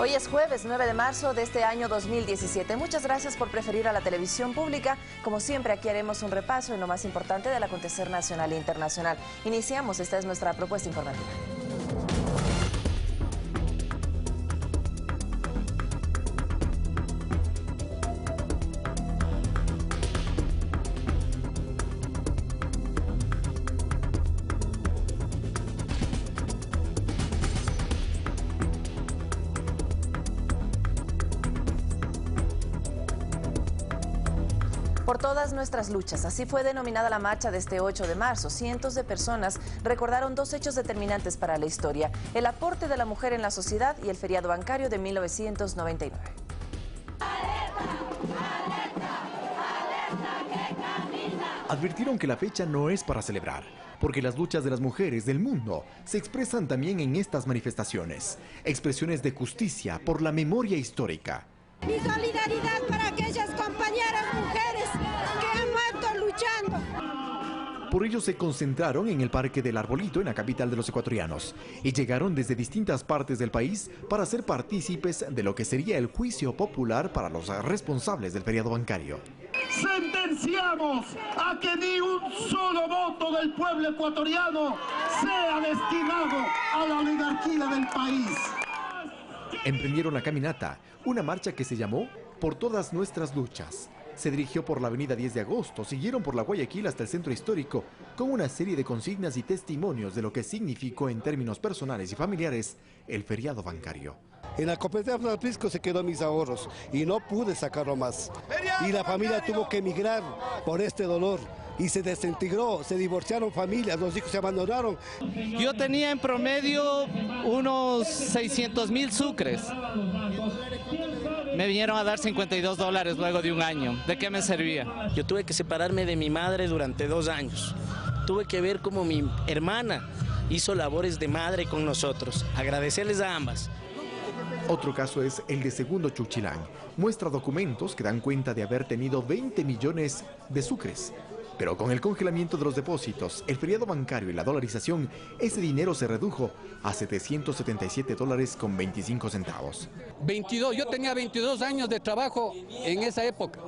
Hoy es jueves 9 de marzo de este año 2017. Muchas gracias por preferir a la televisión pública. Como siempre, aquí haremos un repaso en lo más importante del acontecer nacional e internacional. Iniciamos, esta es nuestra propuesta informativa. Por todas nuestras luchas, así fue denominada la marcha de este 8 de marzo. Cientos de personas recordaron dos hechos determinantes para la historia: el aporte de la mujer en la sociedad y el feriado bancario de 1999. Advirtieron que la fecha no es para celebrar, porque las luchas de las mujeres del mundo se expresan también en estas manifestaciones, expresiones de justicia por la memoria histórica. Mi solidaridad para aquellas compañeras mujeres que han muerto luchando. Por ello se concentraron en el Parque del Arbolito, en la capital de los ecuatorianos, y llegaron desde distintas partes del país para ser partícipes de lo que sería el juicio popular para los responsables del feriado bancario. Sentenciamos a que ni un solo voto del pueblo ecuatoriano sea destinado a la oligarquía del país. Emprendieron la caminata, una marcha que se llamó Por todas nuestras luchas. Se dirigió por la avenida 10 de agosto, siguieron por la Guayaquil hasta el centro histórico, con una serie de consignas y testimonios de lo que significó en términos personales y familiares el feriado bancario. En la competencia de Francisco se quedó mis ahorros y no pude sacarlo más. Y la familia tuvo que emigrar por este dolor. Y se desintegró, se divorciaron familias, los hijos se abandonaron. Yo tenía en promedio unos 600,000 sucres. Me vinieron a dar $52 luego de un año. ¿De qué me servía? Yo tuve que separarme de mi madre durante 2 años. Tuve que ver cómo mi hermana hizo labores de madre con nosotros. Agradecerles a ambas. Otro caso es el de Segundo Chuchilán. Muestra documentos que dan cuenta de haber tenido 20 millones de sucres. Pero con el congelamiento de los depósitos, el feriado bancario y la dolarización, ese dinero se redujo a $777.25. Yo tenía 22 años de trabajo en esa época.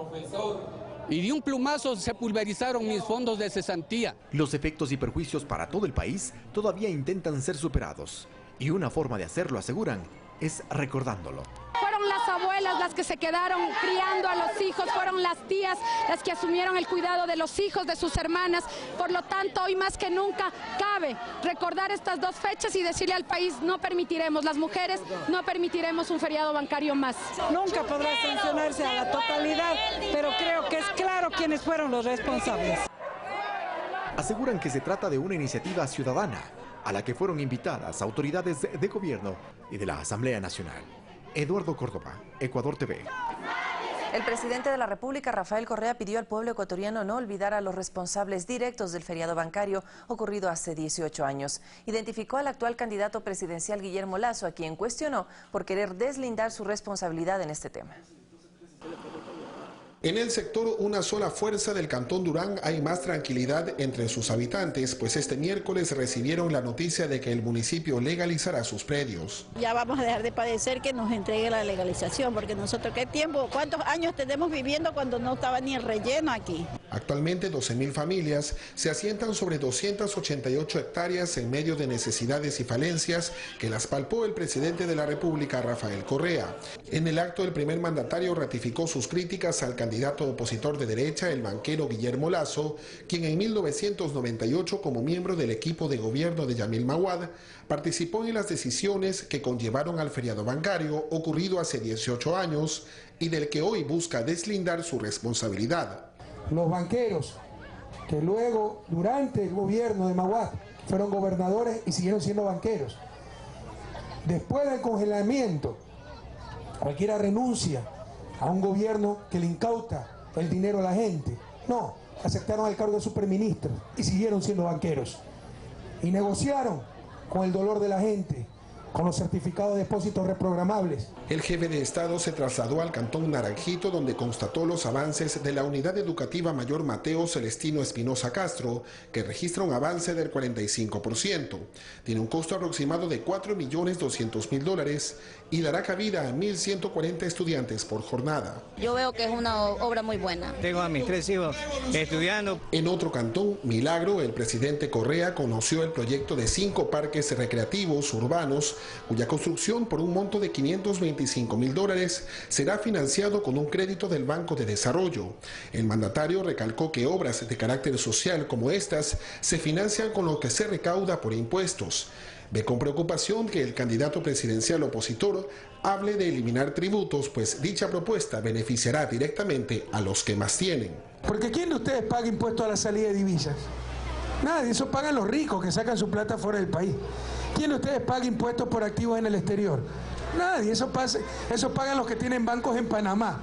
Y de un plumazo se pulverizaron mis fondos de cesantía. Los efectos y perjuicios para todo el país todavía intentan ser superados. Y una forma de hacerlo, aseguran, es recordándolo. Fueron las abuelas las que se quedaron criando a los hijos, fueron las tías las que asumieron el cuidado de los hijos, de sus hermanas. Por lo tanto, hoy más que nunca cabe recordar estas dos fechas y decirle al país: no permitiremos, las mujeres no permitiremos un feriado bancario más. Nunca podrá sancionarse a la totalidad, pero creo que es claro quiénes fueron los responsables. Aseguran que se trata de una iniciativa ciudadana, a la que fueron invitadas autoridades de gobierno y de la Asamblea Nacional. Eduardo Córdoba, Ecuador TV. El presidente de la República, Rafael Correa, pidió al pueblo ecuatoriano no olvidar a los responsables directos del feriado bancario ocurrido hace 18 años. Identificó al actual candidato presidencial Guillermo Lasso, a quien cuestionó por querer deslindar su responsabilidad en este tema. En el sector Una Sola Fuerza del Cantón Durán hay más tranquilidad entre sus habitantes, pues este miércoles recibieron la noticia de que el municipio legalizará sus predios. Ya vamos a dejar de padecer que nos entregue la legalización, porque nosotros ¿cuántos años tenemos viviendo cuando no estaba ni el relleno aquí? Actualmente 12.000 familias se asientan sobre 288 hectáreas en medio de necesidades y falencias que las palpó el presidente de la República, Rafael Correa. En el acto, el primer mandatario ratificó sus críticas al candidato opositor de derecha, el banquero Guillermo Lasso, quien en 1998, como miembro del equipo de gobierno de Yamil Mahuad, participó en las decisiones que conllevaron al feriado bancario ocurrido hace 18 años y del que hoy busca deslindar su responsabilidad. Los banqueros que luego, durante el gobierno de Mahuad, fueron gobernadores y siguieron siendo banqueros. Después del congelamiento, cualquiera renuncia a un gobierno que le incauta el dinero a la gente. No, aceptaron el cargo de superministro y siguieron siendo banqueros. Y negociaron con el dolor de la gente con los certificados de depósitos reprogramables. El jefe de Estado se trasladó al cantón Naranjito, donde constató los avances de la Unidad Educativa Mayor Mateo Celestino Espinosa Castro, que registra un avance del 45%. Tiene un costo aproximado de $4.200.000 y dará cabida a 1.140 estudiantes por jornada. Yo veo que es una obra muy buena. Tengo a mis 3 hijos estudiando. En otro cantón, Milagro, el presidente Correa conoció el proyecto de 5 parques recreativos urbanos, cuya construcción por un monto de $525.000 será financiado con un crédito del Banco de Desarrollo. El mandatario recalcó que obras de carácter social como estas se financian con lo que se recauda por impuestos. Ve con preocupación que el candidato presidencial opositor hable de eliminar tributos, pues dicha propuesta beneficiará directamente a los que más tienen. Porque ¿quién de ustedes paga impuestos a la salida de divisas? Nadie, eso pagan los ricos que sacan su plata fuera del país. ¿Quién de ustedes paga impuestos por activos en el exterior? Nadie, eso pagan los que tienen bancos en Panamá.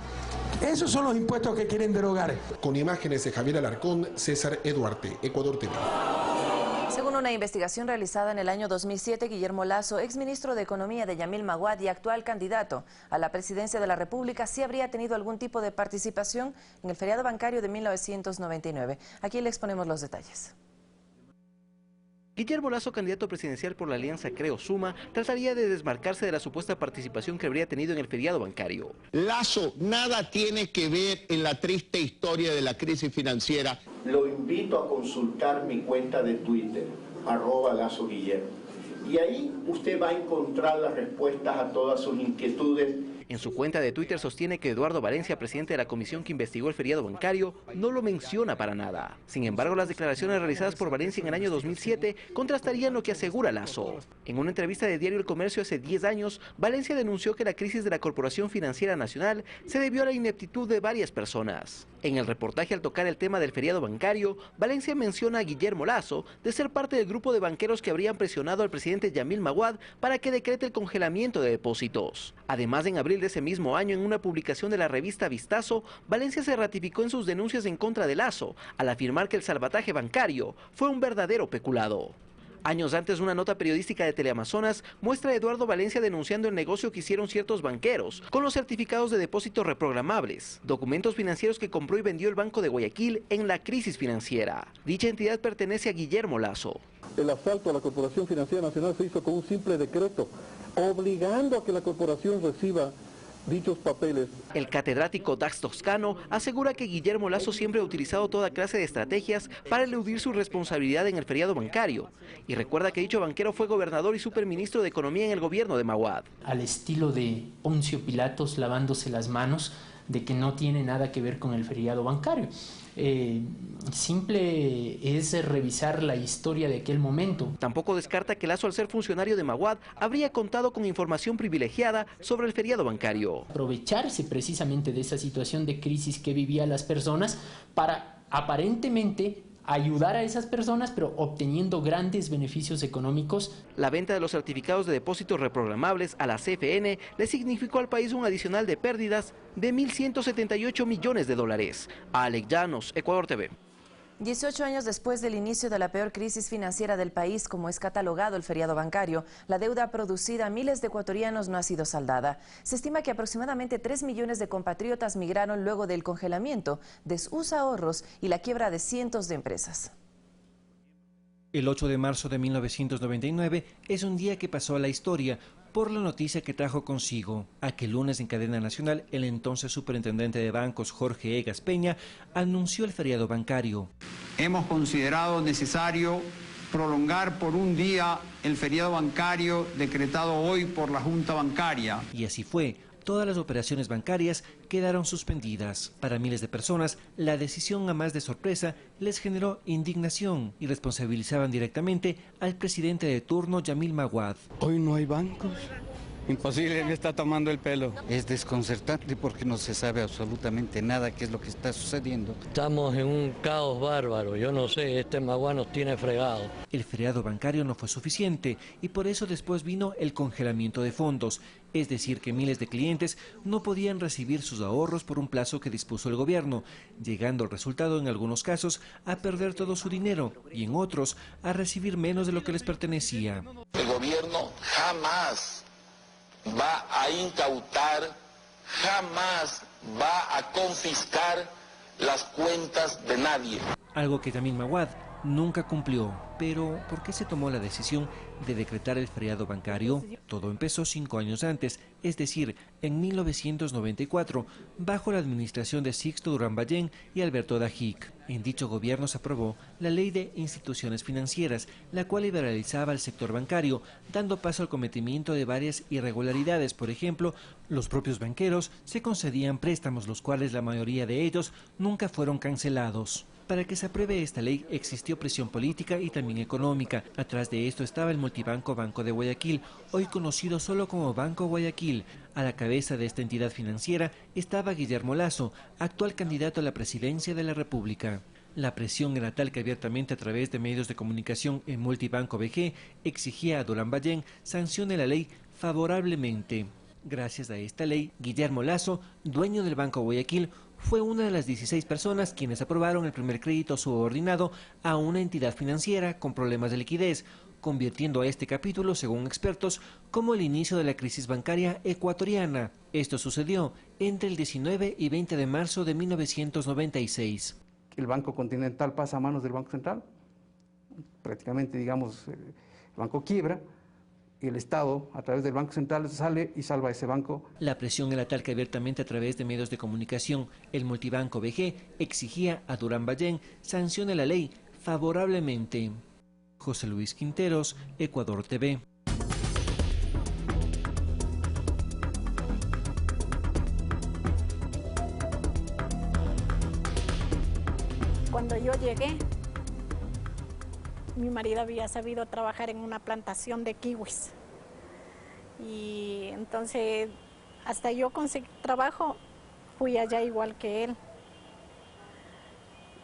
Esos son los impuestos que quieren derogar. Con imágenes de Javier Alarcón, César Eduarte, Ecuador TV. Según una investigación realizada en el año 2007, Guillermo Lasso, exministro de Economía de Yamil Maguad y actual candidato a la presidencia de la República, sí habría tenido algún tipo de participación en el feriado bancario de 1999. Aquí le exponemos los detalles. Guillermo Lasso, candidato presidencial por la alianza Creo Suma, trataría de desmarcarse de la supuesta participación que habría tenido en el feriado bancario. Lasso nada tiene que ver en la triste historia de la crisis financiera. Lo invito a consultar mi cuenta de Twitter, @LassoGuillermo. Y ahí usted va a encontrar las respuestas a todas sus inquietudes. En su cuenta de Twitter sostiene que Eduardo Valencia, presidente de la comisión que investigó el feriado bancario, no lo menciona para nada. Sin embargo, las declaraciones realizadas por Valencia en el año 2007 contrastarían lo que asegura Lasso. En una entrevista de Diario El Comercio hace 10 años, Valencia denunció que la crisis de la Corporación Financiera Nacional se debió a la ineptitud de varias personas. En el reportaje, al tocar el tema del feriado bancario, Valencia menciona a Guillermo Lasso de ser parte del grupo de banqueros que habrían presionado al presidente Yamil Maguad para que decrete el congelamiento de depósitos. Además, en abril de ese mismo año, en una publicación de la revista Vistazo, Valencia se ratificó en sus denuncias en contra de Lasso, al afirmar que el salvataje bancario fue un verdadero peculado. Años antes, una nota periodística de Teleamazonas muestra a Eduardo Valencia denunciando el negocio que hicieron ciertos banqueros con los certificados de depósitos reprogramables, documentos financieros que compró y vendió el Banco de Guayaquil en la crisis financiera. Dicha entidad pertenece a Guillermo Lasso. El asalto a la Corporación Financiera Nacional se hizo con un simple decreto, obligando a que la corporación reciba dichos papeles. El catedrático Dax Toscano asegura que Guillermo Lasso siempre ha utilizado toda clase de estrategias para eludir su responsabilidad en el feriado bancario, y recuerda que dicho banquero fue gobernador y superministro de Economía en el gobierno de Maguad. Al estilo de Poncio Pilatos lavándose las manos de que no tiene nada que ver con el feriado bancario. Simple es revisar la historia de aquel momento. Tampoco descarta que Lasso, al ser funcionario de Maguad, habría contado con información privilegiada sobre el feriado bancario. Aprovecharse precisamente de esa situación de crisis que vivían las personas para aparentemente ayudar a esas personas, pero obteniendo grandes beneficios económicos. La venta de los certificados de depósitos reprogramables a la CFN le significó al país un adicional de pérdidas de $1.178 millones. Alex Llanos, Ecuador TV. 18 años después del inicio de la peor crisis financiera del país, como es catalogado el feriado bancario, la deuda producida a miles de ecuatorianos no ha sido saldada. Se estima que aproximadamente 3 millones de compatriotas migraron luego del congelamiento de sus ahorros y la quiebra de cientos de empresas. El 8 de marzo de 1999 es un día que pasó a la historia por la noticia que trajo consigo. Aquel lunes en cadena nacional, el entonces superintendente de bancos, Jorge Egas Peña, anunció el feriado bancario. Hemos considerado necesario prolongar por un día el feriado bancario decretado hoy por la Junta Bancaria. Y así fue. Todas las operaciones bancarias quedaron suspendidas. Para miles de personas, la decisión, a más de sorpresa, les generó indignación y responsabilizaban directamente al presidente de turno, Yamil Maguad. Hoy no hay bancos. Imposible, me está tomando el pelo. Es desconcertante porque no se sabe absolutamente nada qué es lo que está sucediendo. Estamos en un caos bárbaro, yo no sé, este Maguad nos tiene fregado. El feriado bancario no fue suficiente y por eso después vino el congelamiento de fondos, es decir que miles de clientes no podían recibir sus ahorros por un plazo que dispuso el gobierno, llegando al resultado en algunos casos a perder todo su dinero y en otros a recibir menos de lo que les pertenecía. El gobierno jamás va a incautar, jamás va a confiscar las cuentas de nadie. Algo que Yamin Mawad nunca cumplió. Pero, ¿por qué se tomó la decisión de decretar el feriado bancario? Todo empezó 5 años antes, es decir, en 1994, bajo la administración de Sixto Durán Ballén y Alberto Dajic. En dicho gobierno se aprobó la Ley de Instituciones Financieras, la cual liberalizaba el sector bancario, dando paso al cometimiento de varias irregularidades. Por ejemplo, los propios banqueros se concedían préstamos, los cuales la mayoría de ellos nunca fueron cancelados. Para que se apruebe esta ley existió presión política y también económica. Atrás de esto estaba el multibanco Banco de Guayaquil, hoy conocido solo como Banco Guayaquil. A la cabeza de esta entidad financiera estaba Guillermo Lasso, actual candidato a la presidencia de la República. La presión era tal que abiertamente a través de medios de comunicación en Multibanco BG exigía a Durán Ballén sancione la ley favorablemente. Gracias a esta ley, Guillermo Lasso, dueño del Banco Guayaquil, fue una de las 16 personas quienes aprobaron el primer crédito subordinado a una entidad financiera con problemas de liquidez, convirtiendo a este capítulo, según expertos, como el inicio de la crisis bancaria ecuatoriana. Esto sucedió entre el 19 y 20 de marzo de 1996. El Banco Continental pasa a manos del Banco Central, prácticamente, digamos, el banco quiebra, y el Estado, a través del Banco Central, sale y salva a ese banco. La presión era tal que abiertamente a través de medios de comunicación, el multibanco BG exigía a Durán Ballén sancione la ley favorablemente. José Luis Quinteros, Ecuador TV. Cuando yo llegué, mi marido había sabido trabajar en una plantación de kiwis. Y entonces, hasta yo conseguí trabajo, fui allá igual que él.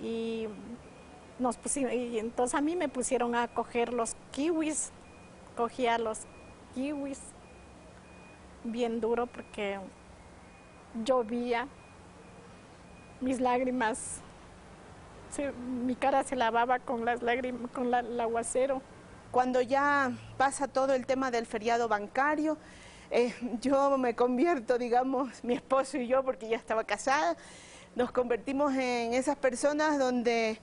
Y entonces a mí me pusieron a coger los kiwis. Cogía los kiwis bien duro porque llovía, mis lágrimas, mi cara se lavaba con las lágrimas, con el aguacero. Cuando ya pasa todo el tema del feriado bancario, yo me convierto, digamos, mi esposo y yo, porque ya estaba casada, nos convertimos en esas personas donde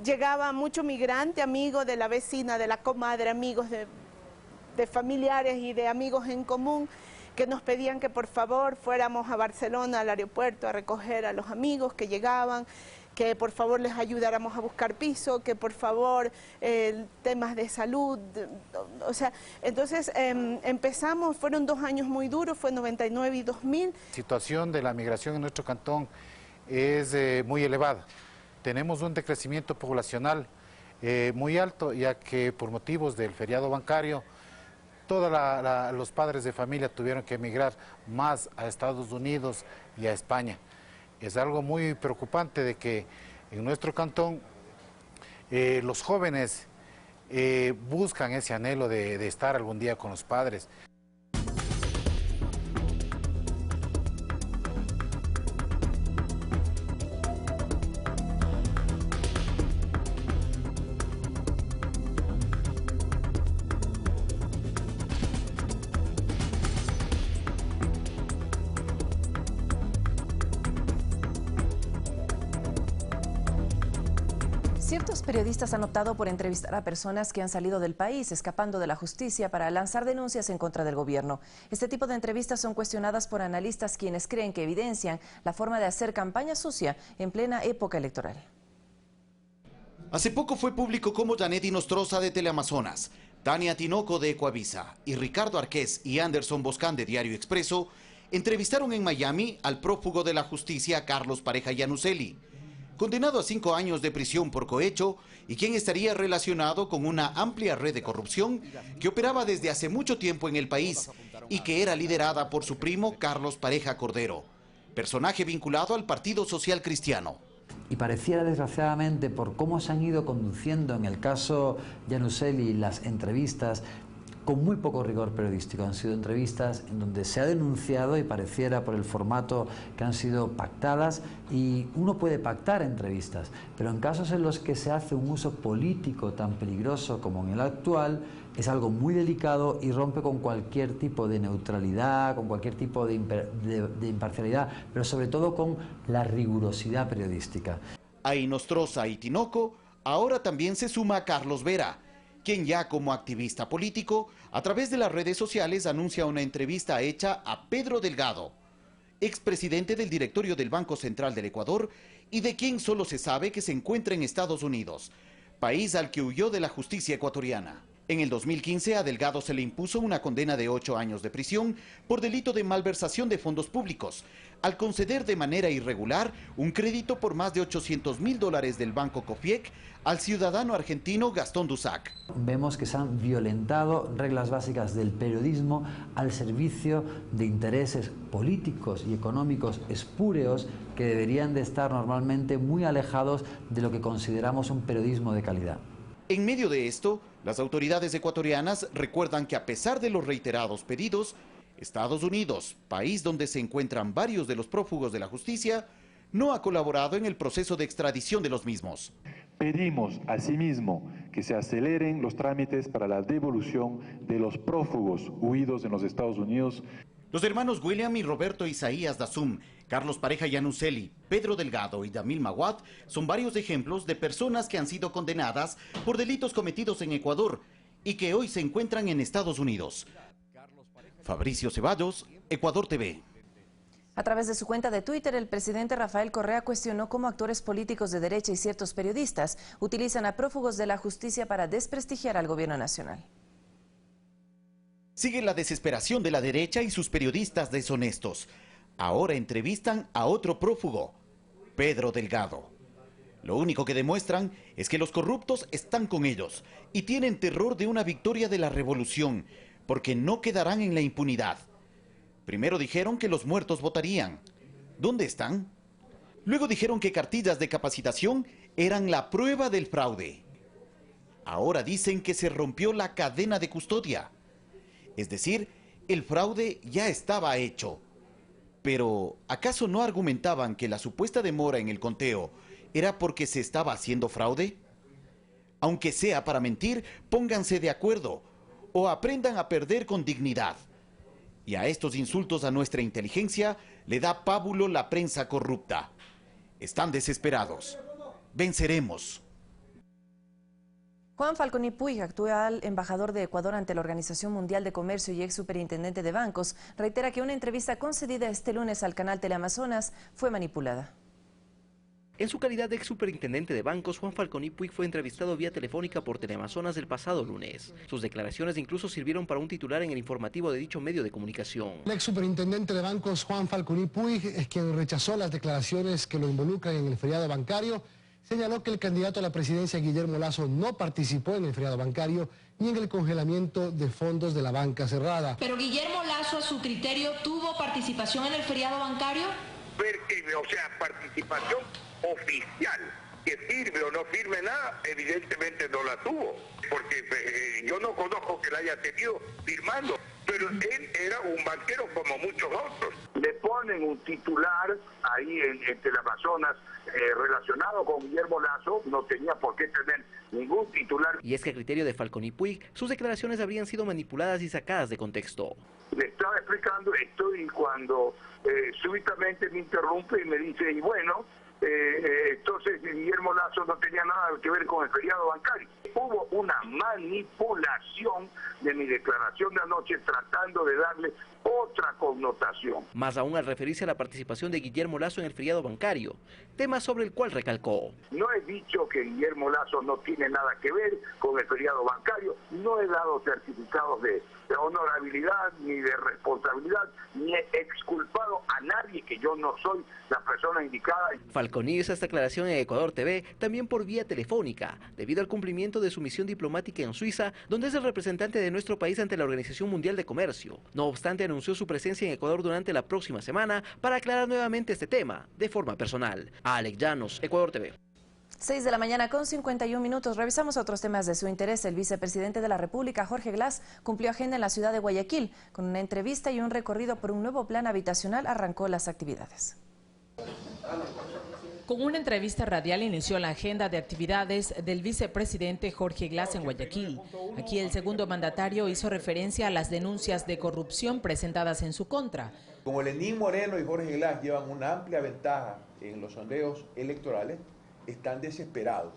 llegaba mucho migrante, amigos de la vecina, de la comadre, amigos de familiares y de amigos en común, que nos pedían que por favor fuéramos a Barcelona, al aeropuerto, a recoger a los amigos que llegaban, que por favor les ayudáramos a buscar piso, que por favor temas de salud, o sea, entonces empezamos, fueron 2 años muy duros, fue 99 y 2000. La situación de la migración en nuestro cantón es muy elevada. Tenemos un decrecimiento poblacional muy alto, ya que por motivos del feriado bancario, todos los padres de familia tuvieron que emigrar más a Estados Unidos y a España. Es algo muy preocupante de que en nuestro cantón los jóvenes buscan ese anhelo de estar algún día con los padres. Ciertos periodistas han optado por entrevistar a personas que han salido del país, escapando de la justicia para lanzar denuncias en contra del gobierno. Este tipo de entrevistas son cuestionadas por analistas quienes creen que evidencian la forma de hacer campaña sucia en plena época electoral. Hace poco fue público cómo Janet Inostroza de Teleamazonas, Tania Tinoco de Ecoavisa y Ricardo Arqués y Anderson Boscán de Diario Expreso entrevistaron en Miami al prófugo de la justicia Carlos Pareja Yanuseli, condenado a 5 años de prisión por cohecho y quien estaría relacionado con una amplia red de corrupción que operaba desde hace mucho tiempo en el país y que era liderada por su primo Carlos Pareja Cordero, personaje vinculado al Partido Social Cristiano. Y pareciera, desgraciadamente, por cómo se han ido conduciendo en el caso Yanuseli las entrevistas, con muy poco rigor periodístico. Han sido entrevistas en donde se ha denunciado y pareciera por el formato que han sido pactadas, y uno puede pactar entrevistas, pero en casos en los que se hace un uso político tan peligroso como en el actual, es algo muy delicado y rompe con cualquier tipo de neutralidad, con cualquier tipo de imparcialidad, pero sobre todo con la rigurosidad periodística. A Inostroza y Tinoco ahora también se suma Carlos Vera, quien ya como activista político, a través de las redes sociales anuncia una entrevista hecha a Pedro Delgado, expresidente del directorio del Banco Central del Ecuador y de quien solo se sabe que se encuentra en Estados Unidos, país al que huyó de la justicia ecuatoriana. En el 2015 a Delgado se le impuso una condena de 8 años de prisión por delito de malversación de fondos públicos, al conceder de manera irregular un crédito por más de $800.000 del Banco Cofiec al ciudadano argentino Gastón Dusac. Vemos que se han violentado reglas básicas del periodismo al servicio de intereses políticos y económicos espúreos que deberían de estar normalmente muy alejados de lo que consideramos un periodismo de calidad. En medio de esto, las autoridades ecuatorianas recuerdan que a pesar de los reiterados pedidos, Estados Unidos, país donde se encuentran varios de los prófugos de la justicia, no ha colaborado en el proceso de extradición de los mismos. Pedimos asimismo que se aceleren los trámites para la devolución de los prófugos huidos en los Estados Unidos. Los hermanos William y Roberto Isaías Dazum, Carlos Pareja Yanuseli, Pedro Delgado y Damil Maguad son varios ejemplos de personas que han sido condenadas por delitos cometidos en Ecuador y que hoy se encuentran en Estados Unidos. Fabricio Ceballos, Ecuador TV. A través de su cuenta de Twitter, el presidente Rafael Correa cuestionó cómo actores políticos de derecha y ciertos periodistas utilizan a prófugos de la justicia para desprestigiar al gobierno nacional. Sigue la desesperación de la derecha y sus periodistas deshonestos. Ahora entrevistan a otro prófugo, Pedro Delgado. Lo único que demuestran es que los corruptos están con ellos y tienen terror de una victoria de la revolución, porque no quedarán en la impunidad. Primero dijeron que los muertos votarían. ¿Dónde están? Luego dijeron que cartillas de capacitación eran la prueba del fraude. Ahora dicen que se rompió la cadena de custodia. Es decir, el fraude ya estaba hecho. Pero, ¿acaso no argumentaban que la supuesta demora en el conteo era porque se estaba haciendo fraude? Aunque sea para mentir, pónganse de acuerdo o aprendan a perder con dignidad. Y a estos insultos a nuestra inteligencia le da pábulo la prensa corrupta. Están desesperados. Venceremos. Juan Falconi Puig, actual embajador de Ecuador ante la Organización Mundial de Comercio y ex superintendente de bancos, reitera que una entrevista concedida este lunes al canal Teleamazonas fue manipulada. En su calidad de ex superintendente de bancos, Juan Falconi Puig fue entrevistado vía telefónica por Teleamazonas el pasado lunes. Sus declaraciones incluso sirvieron para un titular en el informativo de dicho medio de comunicación. El ex superintendente de bancos, Juan Falconi Puig, es quien rechazó las declaraciones que lo involucran en el feriado bancario. Señaló que el candidato a la presidencia, Guillermo Lasso, no participó en el feriado bancario ni en el congelamiento de fondos de la banca cerrada. Pero Guillermo Lasso, a su criterio, ¿tuvo participación en el feriado bancario? O sea, participación oficial, que firme o no firme nada, evidentemente no la tuvo, porque yo no conozco que la haya tenido firmando, pero él era un banquero como muchos otros. Le ponen un titular ahí en Teleamazonas relacionado con Guillermo Lasso, no tenía por qué tener ningún titular. Y es que a criterio de Falconi Puig, sus declaraciones habrían sido manipuladas y sacadas de contexto. Le estaba explicando esto y cuando súbitamente me interrumpe y me dice, y bueno, entonces Guillermo Lasso no tenía nada que ver con el feriado bancario. Hubo una manipulación de mi declaración de anoche tratando de darle otra connotación. Más aún al referirse a la participación de Guillermo Lasso en el feriado bancario, tema sobre el cual recalcó. No he dicho que Guillermo Lasso no tiene nada que ver con el feriado bancario, no he dado certificados de honorabilidad ni de responsabilidad, ni he exculpado a nadie, que yo no soy la persona indicada. Falconi hizo esta aclaración en Ecuador TV también por vía telefónica, debido al cumplimiento de su misión diplomática en Suiza, donde es el representante de nuestro país ante la Organización Mundial de Comercio. No obstante, anunció su presencia en Ecuador durante la próxima semana para aclarar nuevamente este tema de forma personal. Alex Llanos, Ecuador TV. 6 de la mañana con 51 minutos. Revisamos otros temas de su interés. El vicepresidente de la República, Jorge Glass, cumplió agenda en la ciudad de Guayaquil. Con una entrevista y un recorrido por un nuevo plan habitacional, arrancó las actividades. Con una entrevista radial inició la agenda de actividades del vicepresidente Jorge Glass en Guayaquil. Aquí el segundo mandatario hizo referencia a las denuncias de corrupción presentadas en su contra. Como Lenín Moreno y Jorge Glass llevan una amplia ventaja en los sondeos electorales, están desesperados.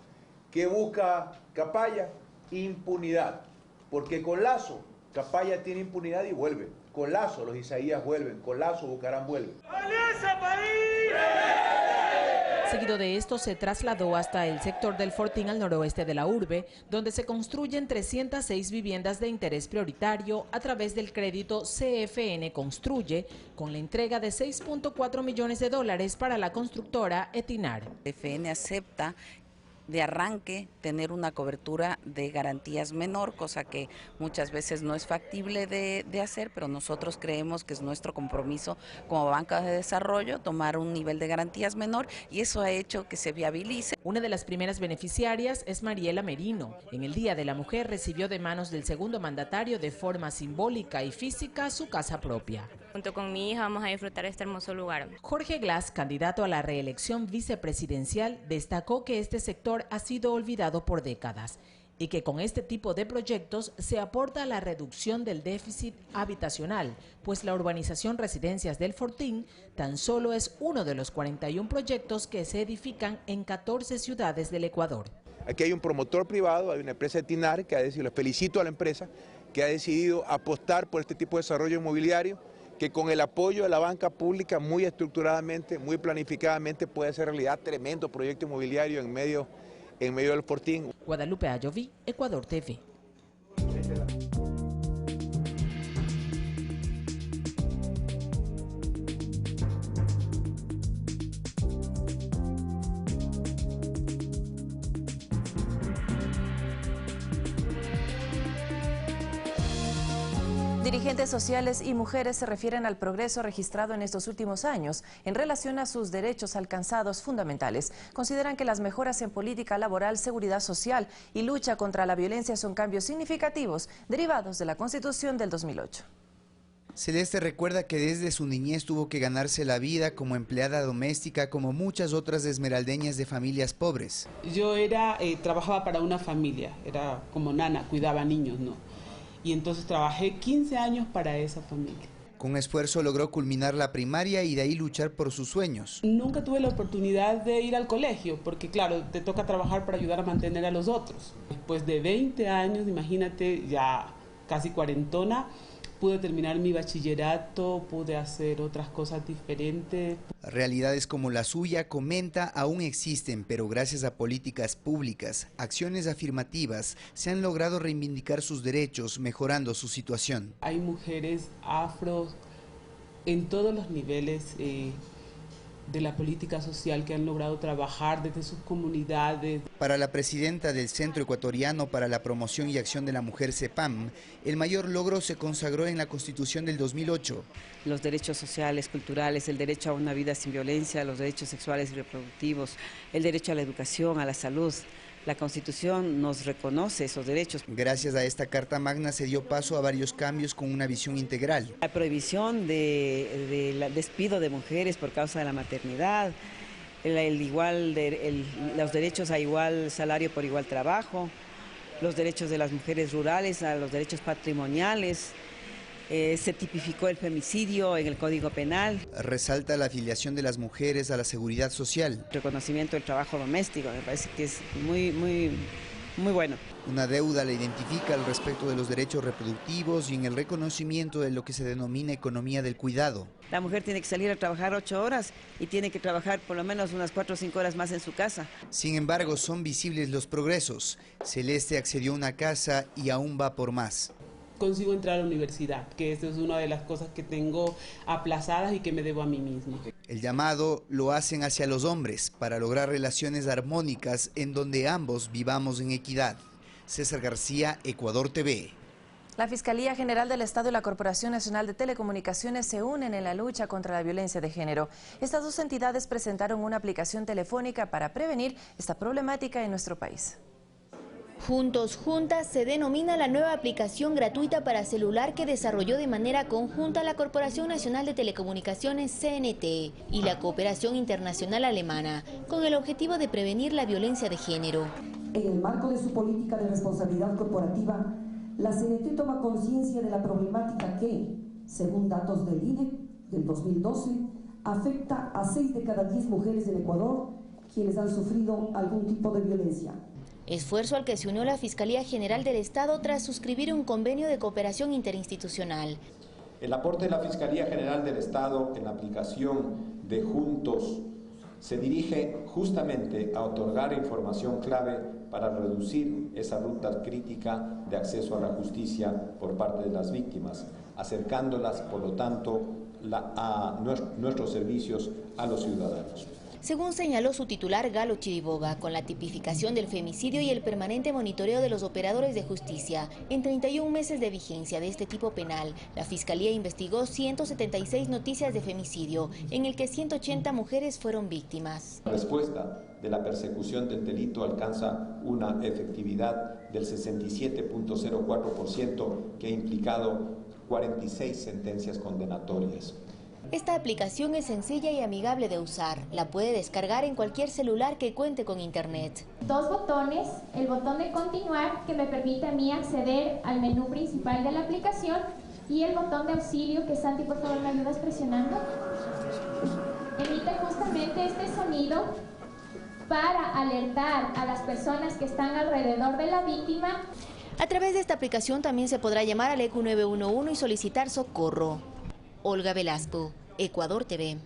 ¿Qué busca Capaya? Impunidad. Porque con Lazo, Capaya tiene impunidad y vuelve. Con Lazo los Isaías vuelven. Con Lazo Bucaram vuelve. Seguido de esto se trasladó hasta el sector del Fortín al noroeste de la urbe, donde se construyen 306 viviendas de interés prioritario a través del crédito CFN Construye, con la entrega de $6.4 millones para la constructora Etinar. CFN acepta de arranque tener una cobertura de garantías menor, cosa que muchas veces no es factible de hacer, pero nosotros creemos que es nuestro compromiso como banca de desarrollo tomar un nivel de garantías menor y eso ha hecho que se viabilice. Una de las primeras beneficiarias es Mariela Merino. En el Día de la Mujer recibió de manos del segundo mandatario de forma simbólica y física su casa propia. Junto con mi hija vamos a disfrutar este hermoso lugar. Jorge Glass, candidato a la reelección vicepresidencial, destacó que este sector ha sido olvidado por décadas y que con este tipo de proyectos se aporta a la reducción del déficit habitacional, pues la urbanización Residencias del Fortín tan solo es uno de los 41 proyectos que se edifican en 14 ciudades del Ecuador. Aquí hay un promotor privado, hay una empresa Etinar que ha decidido, felicito a la empresa, que ha decidido apostar por este tipo de desarrollo inmobiliario, que con el apoyo de la banca pública muy estructuradamente, muy planificadamente puede hacer realidad tremendo proyecto inmobiliario en medio del Fortín. Guadalupe Ayoví, Ecuador TV. Dirigentes sociales y mujeres se refieren al progreso registrado en estos últimos años en relación a sus derechos alcanzados fundamentales. Consideran que las mejoras en política laboral, seguridad social y lucha contra la violencia son cambios significativos derivados de la Constitución del 2008. Celeste recuerda que desde su niñez tuvo que ganarse la vida como empleada doméstica como muchas otras esmeraldeñas de familias pobres. Yo trabajaba para una familia, era como nana, cuidaba niños, ¿no? Y entonces trabajé 15 años para esa familia. Con esfuerzo logró culminar la primaria y de ahí luchar por sus sueños. Nunca tuve la oportunidad de ir al colegio, porque claro, te toca trabajar para ayudar a mantener a los otros. Después de 20 años, imagínate, ya casi cuarentona, pude terminar mi bachillerato, pude hacer otras cosas diferentes. Realidades como la suya, comenta, aún existen, pero gracias a políticas públicas, acciones afirmativas, se han logrado reivindicar sus derechos, mejorando su situación. Hay mujeres afro en todos los niveles de la política social que han logrado trabajar desde sus comunidades. Para la presidenta del Centro Ecuatoriano para la Promoción y Acción de la Mujer, CEPAM, el mayor logro se consagró en la Constitución del 2008. Los derechos sociales, culturales, el derecho a una vida sin violencia, los derechos sexuales y reproductivos, el derecho a la educación, a la salud. La Constitución nos reconoce esos derechos. Gracias a esta Carta Magna se dio paso a varios cambios con una visión integral. La prohibición del despido de mujeres por causa de la maternidad, los derechos a igual salario por igual trabajo, los derechos de las mujeres rurales, a los derechos patrimoniales. Se tipificó el femicidio en el Código Penal. Resalta la afiliación de las mujeres a la seguridad social. Reconocimiento del trabajo doméstico, me parece que es muy bueno. Una deuda la identifica al respecto de los derechos reproductivos y en el reconocimiento de lo que se denomina economía del cuidado. La mujer tiene que salir a trabajar 8 horas y tiene que trabajar por lo menos unas 4 o 5 horas más en su casa. Sin embargo, son visibles los progresos. Celeste accedió a una casa y aún va por más. Consigo entrar a la universidad, que esa es una de las cosas que tengo aplazadas y que me debo a mí misma. El llamado lo hacen hacia los hombres para lograr relaciones armónicas en donde ambos vivamos en equidad. César García, Ecuador TV. La Fiscalía General del Estado y la Corporación Nacional de Telecomunicaciones se unen en la lucha contra la violencia de género. Estas dos entidades presentaron una aplicación telefónica para prevenir esta problemática en nuestro país. Juntos, Juntas se denomina la nueva aplicación gratuita para celular que desarrolló de manera conjunta la Corporación Nacional de Telecomunicaciones CNT y la Cooperación Internacional Alemana, con el objetivo de prevenir la violencia de género. En el marco de su política de responsabilidad corporativa, la CNT toma conciencia de la problemática que, según datos del INE del 2012, afecta a 6 de cada 10 mujeres en Ecuador quienes han sufrido algún tipo de violencia. Esfuerzo al que se unió la Fiscalía General del Estado tras suscribir un convenio de cooperación interinstitucional. El aporte de la Fiscalía General del Estado en la aplicación de Juntos se dirige justamente a otorgar información clave para reducir esa ruta crítica de acceso a la justicia por parte de las víctimas, acercándolas, por lo tanto, a nuestros servicios a los ciudadanos. Según señaló su titular Galo Chiriboga, con la tipificación del femicidio y el permanente monitoreo de los operadores de justicia, en 31 meses de vigencia de este tipo penal, la Fiscalía investigó 176 noticias de femicidio, en el que 180 mujeres fueron víctimas. La respuesta de la persecución del delito alcanza una efectividad del 67.04%, que ha implicado 46 sentencias condenatorias. Esta aplicación es sencilla y amigable de usar. La puede descargar en cualquier celular que cuente con internet. Dos botones, el botón de continuar que me permite a mí acceder al menú principal de la aplicación y el botón de auxilio que Santi, por favor, me ayudas presionando. Emite justamente este sonido para alertar a las personas que están alrededor de la víctima. A través de esta aplicación también se podrá llamar al ECU 911 y solicitar socorro. Olga Velasco, Ecuador TV.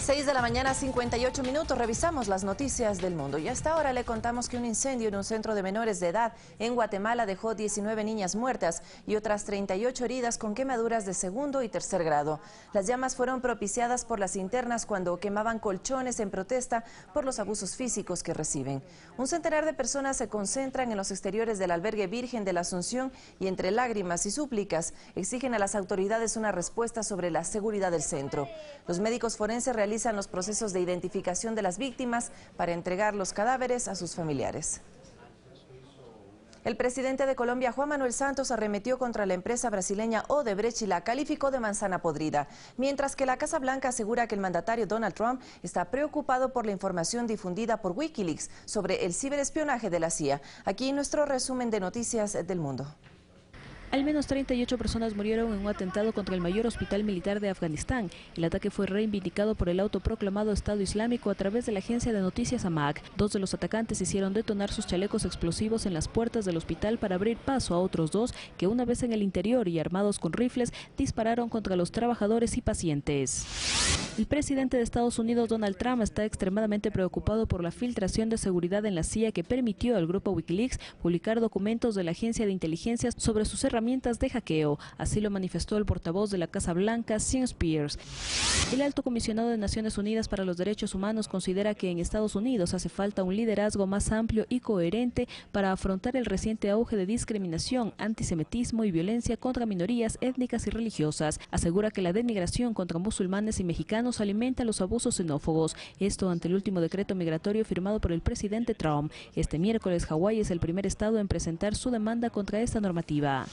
6 de la mañana, 58 minutos, revisamos las noticias del mundo. Y hasta ahora le contamos que un incendio en un centro de menores de edad en Guatemala dejó 19 niñas muertas y otras 38 heridas con quemaduras de segundo y tercer grado. Las llamas fueron propiciadas por las internas cuando quemaban colchones en protesta por los abusos físicos que reciben. Un centenar de personas se concentran en los exteriores del albergue Virgen de la Asunción y entre lágrimas y súplicas exigen a las autoridades una respuesta sobre la seguridad del centro. Los médicos forenses realizan los procesos de identificación de las víctimas para entregar los cadáveres a sus familiares. El presidente de Colombia, Juan Manuel Santos, arremetió contra la empresa brasileña Odebrecht y la calificó de manzana podrida, mientras que la Casa Blanca asegura que el mandatario Donald Trump está preocupado por la información difundida por Wikileaks sobre el ciberespionaje de la CIA. Aquí nuestro resumen de noticias del mundo. Al menos 38 personas murieron en un atentado contra el mayor hospital militar de Afganistán. El ataque fue reivindicado por el autoproclamado Estado Islámico a través de la agencia de noticias Amaq. Dos de los atacantes hicieron detonar sus chalecos explosivos en las puertas del hospital para abrir paso a otros dos que, una vez en el interior y armados con rifles, dispararon contra los trabajadores y pacientes. El presidente de Estados Unidos, Donald Trump, está extremadamente preocupado por la filtración de seguridad en la CIA que permitió al grupo Wikileaks publicar documentos de la agencia de inteligencia sobre sus herramientas de hackeo. Así lo manifestó el portavoz de la Casa Blanca, Sean Spears. El alto comisionado de Naciones Unidas para los Derechos Humanos considera que en Estados Unidos hace falta un liderazgo más amplio y coherente para afrontar el reciente auge de discriminación, antisemitismo y violencia contra minorías étnicas y religiosas. Asegura que la denigración contra musulmanes y mexicanos alimenta los abusos xenófobos. Esto ante el último decreto migratorio firmado por el presidente Trump. Este miércoles, Hawái es el primer estado en presentar su demanda contra esta normativa.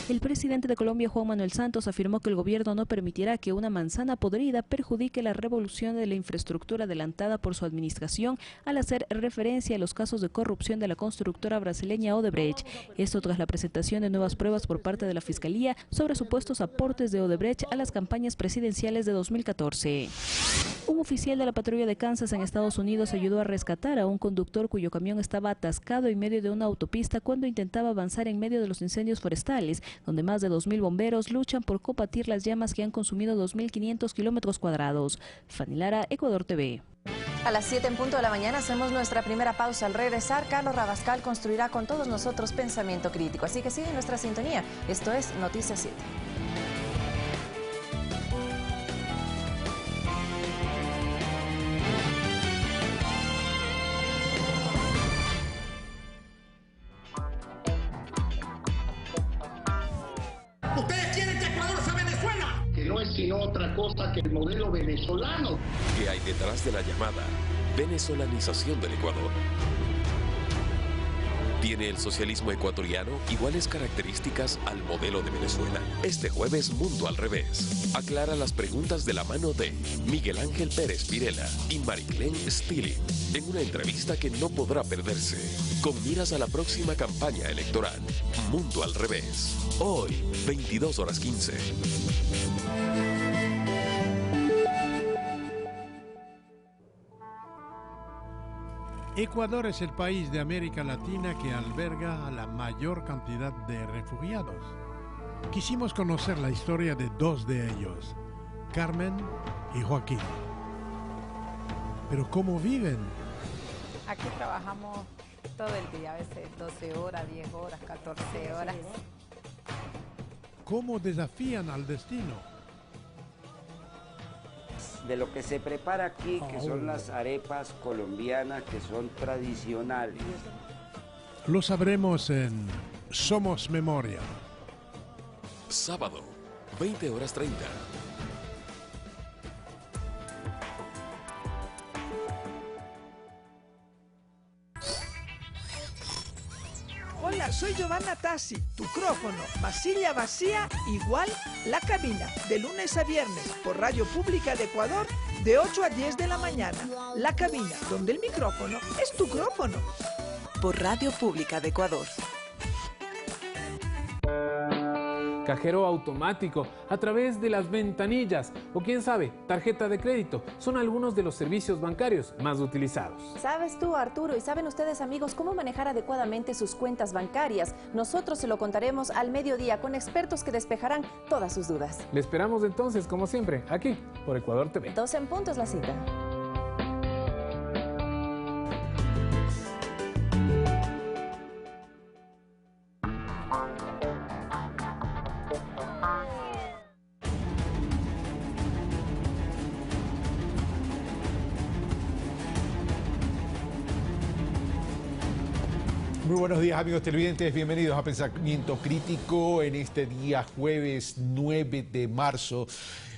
El presidente de Colombia, Juan Manuel Santos, afirmó que el gobierno no permitirá que una manzana podrida perjudique la revolución de la infraestructura adelantada por su administración al hacer referencia a los casos de corrupción de la constructora brasileña Odebrecht. Esto tras la presentación de nuevas pruebas por parte de la Fiscalía sobre supuestos aportes de Odebrecht a las campañas presidenciales de 2014. Un oficial de la patrulla de Kansas en Estados Unidos ayudó a rescatar a un conductor cuyo camión estaba atascado en medio de una autopista cuando intentaba avanzar en medio de los incendios forestales, donde más de 2.000 bomberos luchan por combatir las llamas que han consumido 2.500 kilómetros cuadrados. Fanny Lara, Ecuador TV. A las 7 en punto de la mañana hacemos nuestra primera pausa. Al regresar, Carlos Rabascal construirá con todos nosotros pensamiento crítico. Así que sigue en nuestra sintonía. Esto es Noticias 7. sino otra cosa que el modelo venezolano. ¿Qué hay detrás de la llamada venezolanización del Ecuador? ¿Tiene el socialismo ecuatoriano iguales características al modelo de Venezuela? Este jueves, Mundo al Revés aclara las preguntas de la mano de Miguel Ángel Pérez Pirela y Mariclén Stilling en una entrevista que no podrá perderse, con miras a la próxima campaña electoral. Mundo al Revés, hoy, 22:15. Ecuador es el país de América Latina que alberga a la mayor cantidad de refugiados. Quisimos conocer la historia de dos de ellos, Carmen y Joaquín. Pero ¿cómo viven? Aquí trabajamos todo el día, a veces 12 horas, 10 horas, 14 horas. ¿Cómo desafían al destino? De lo que se prepara aquí, que son las arepas colombianas, que son tradicionales. Lo sabremos en Somos Memoria. Sábado, 20:30. Hola, soy Giovanna Tassi, tu micrófono, masilla vacía igual la cabina, de lunes a viernes por Radio Pública de Ecuador de 8 a 10 de la mañana. La cabina, donde el micrófono es tu micrófono. Por Radio Pública de Ecuador. Cajero automático, a través de las ventanillas o quién sabe, tarjeta de crédito, son algunos de los servicios bancarios más utilizados. ¿Sabes tú, Arturo, y saben ustedes, amigos, cómo manejar adecuadamente sus cuentas bancarias? Nosotros se lo contaremos al mediodía con expertos que despejarán todas sus dudas. Le esperamos entonces, como siempre, aquí, por Ecuador TV. 12 en punto es la cita. Muy buenos días, amigos televidentes, bienvenidos a Pensamiento Crítico en este día jueves 9 de marzo.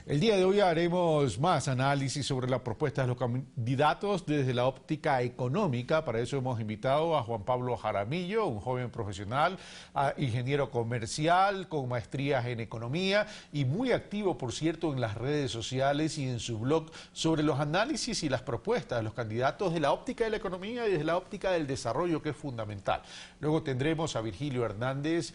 El día de hoy haremos más análisis sobre las propuestas de los candidatos desde la óptica económica. Para eso hemos invitado a Juan Pablo Jaramillo, un joven profesional, ingeniero comercial con maestrías en economía y muy activo, por cierto, en las redes sociales y en su blog sobre los análisis y las propuestas de los candidatos de la óptica de la economía y desde la óptica del desarrollo, que es fundamental. Luego tendremos a Virgilio Hernández,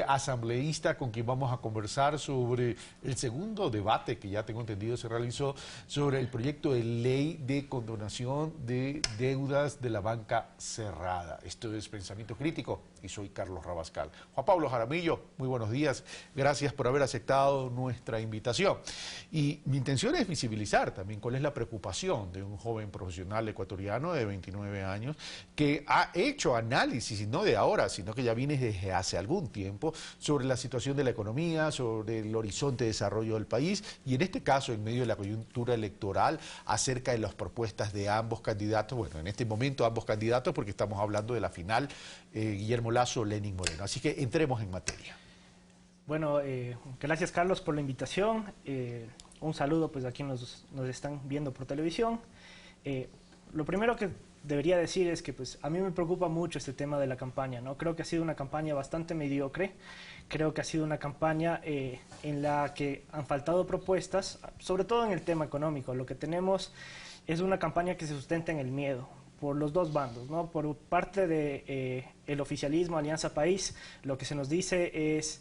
asambleísta, con quien vamos a conversar sobre el segundo debate que ya tengo entendido se realizó sobre el proyecto de ley de condonación de deudas de la banca cerrada. Esto es Pensamiento Crítico y soy Carlos Rabascal. Juan Pablo Jaramillo, muy buenos días. Gracias por haber aceptado nuestra invitación. Y mi intención es visibilizar también cuál es la preocupación de un joven profesional ecuatoriano de 29 años que ha hecho análisis, y no de ahora, sino que ya viene desde hace algún tiempo, sobre la situación de la economía, sobre el horizonte de desarrollo del país y en este caso, en medio de la coyuntura electoral, acerca de las propuestas de ambos candidatos, bueno, en este momento ambos candidatos porque estamos hablando de la final, Guillermo Lasso, Lenín Moreno. Así que entremos en materia. Bueno, gracias Carlos por la invitación, un saludo pues a quienes nos están viendo por televisión. Lo primero que debería decir es que pues a mí me preocupa mucho este tema de la campaña, ¿no? Creo que ha sido una campaña bastante mediocre, creo que ha sido una campaña en la que han faltado propuestas, sobre todo en el tema económico. Lo que tenemos es una campaña que se sustenta en el miedo, por los dos bandos, ¿no? Por parte de el oficialismo, Alianza País, lo que se nos dice es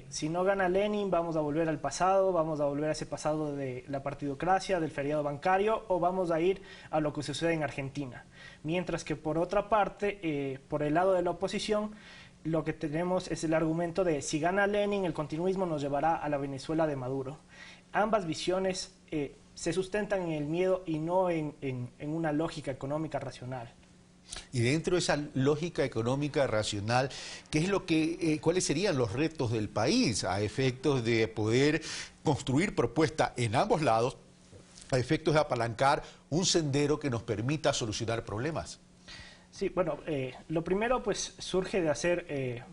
si no gana Lenin vamos a volver al pasado, vamos a volver a ese pasado de la partidocracia, del feriado bancario, o vamos a ir a lo que sucede en Argentina. Mientras que por otra parte, por el lado de la oposición, lo que tenemos es el argumento de si gana Lenin, el continuismo nos llevará a la Venezuela de Maduro. Ambas visiones se sustentan en el miedo y no en una lógica económica racional. Y dentro de esa lógica económica racional, ¿qué es lo que, cuáles serían los retos del país a efectos de poder construir propuestas en ambos lados, a efectos de apalancar un sendero que nos permita solucionar problemas? Sí, bueno, lo primero pues surge de hacer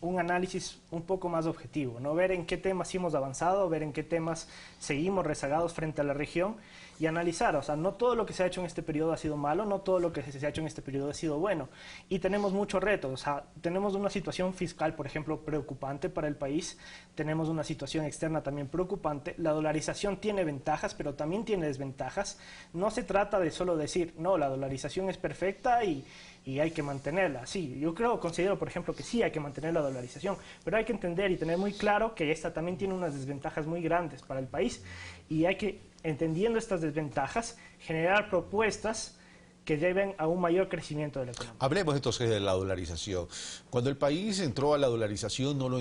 un análisis un poco más objetivo, ¿no? Ver en qué temas hemos avanzado, ver en qué temas seguimos rezagados frente a la región y analizar, o sea, no todo lo que se ha hecho en este periodo ha sido malo, no todo lo que se ha hecho en este periodo ha sido bueno, y tenemos muchos retos, o sea, tenemos una situación fiscal, por ejemplo, preocupante para el país, tenemos una situación externa también preocupante, la dolarización tiene ventajas, pero también tiene desventajas, no se trata de solo decir, no, la dolarización es perfecta y hay que mantenerla. Sí, yo considero, por ejemplo, que sí hay que mantener la dolarización, pero hay que entender y tener muy claro que esta también tiene unas desventajas muy grandes para el país y hay que, entendiendo estas desventajas, generar propuestas que lleven a un mayor crecimiento de la economía. Hablemos entonces de la dolarización. Cuando el país entró a la dolarización no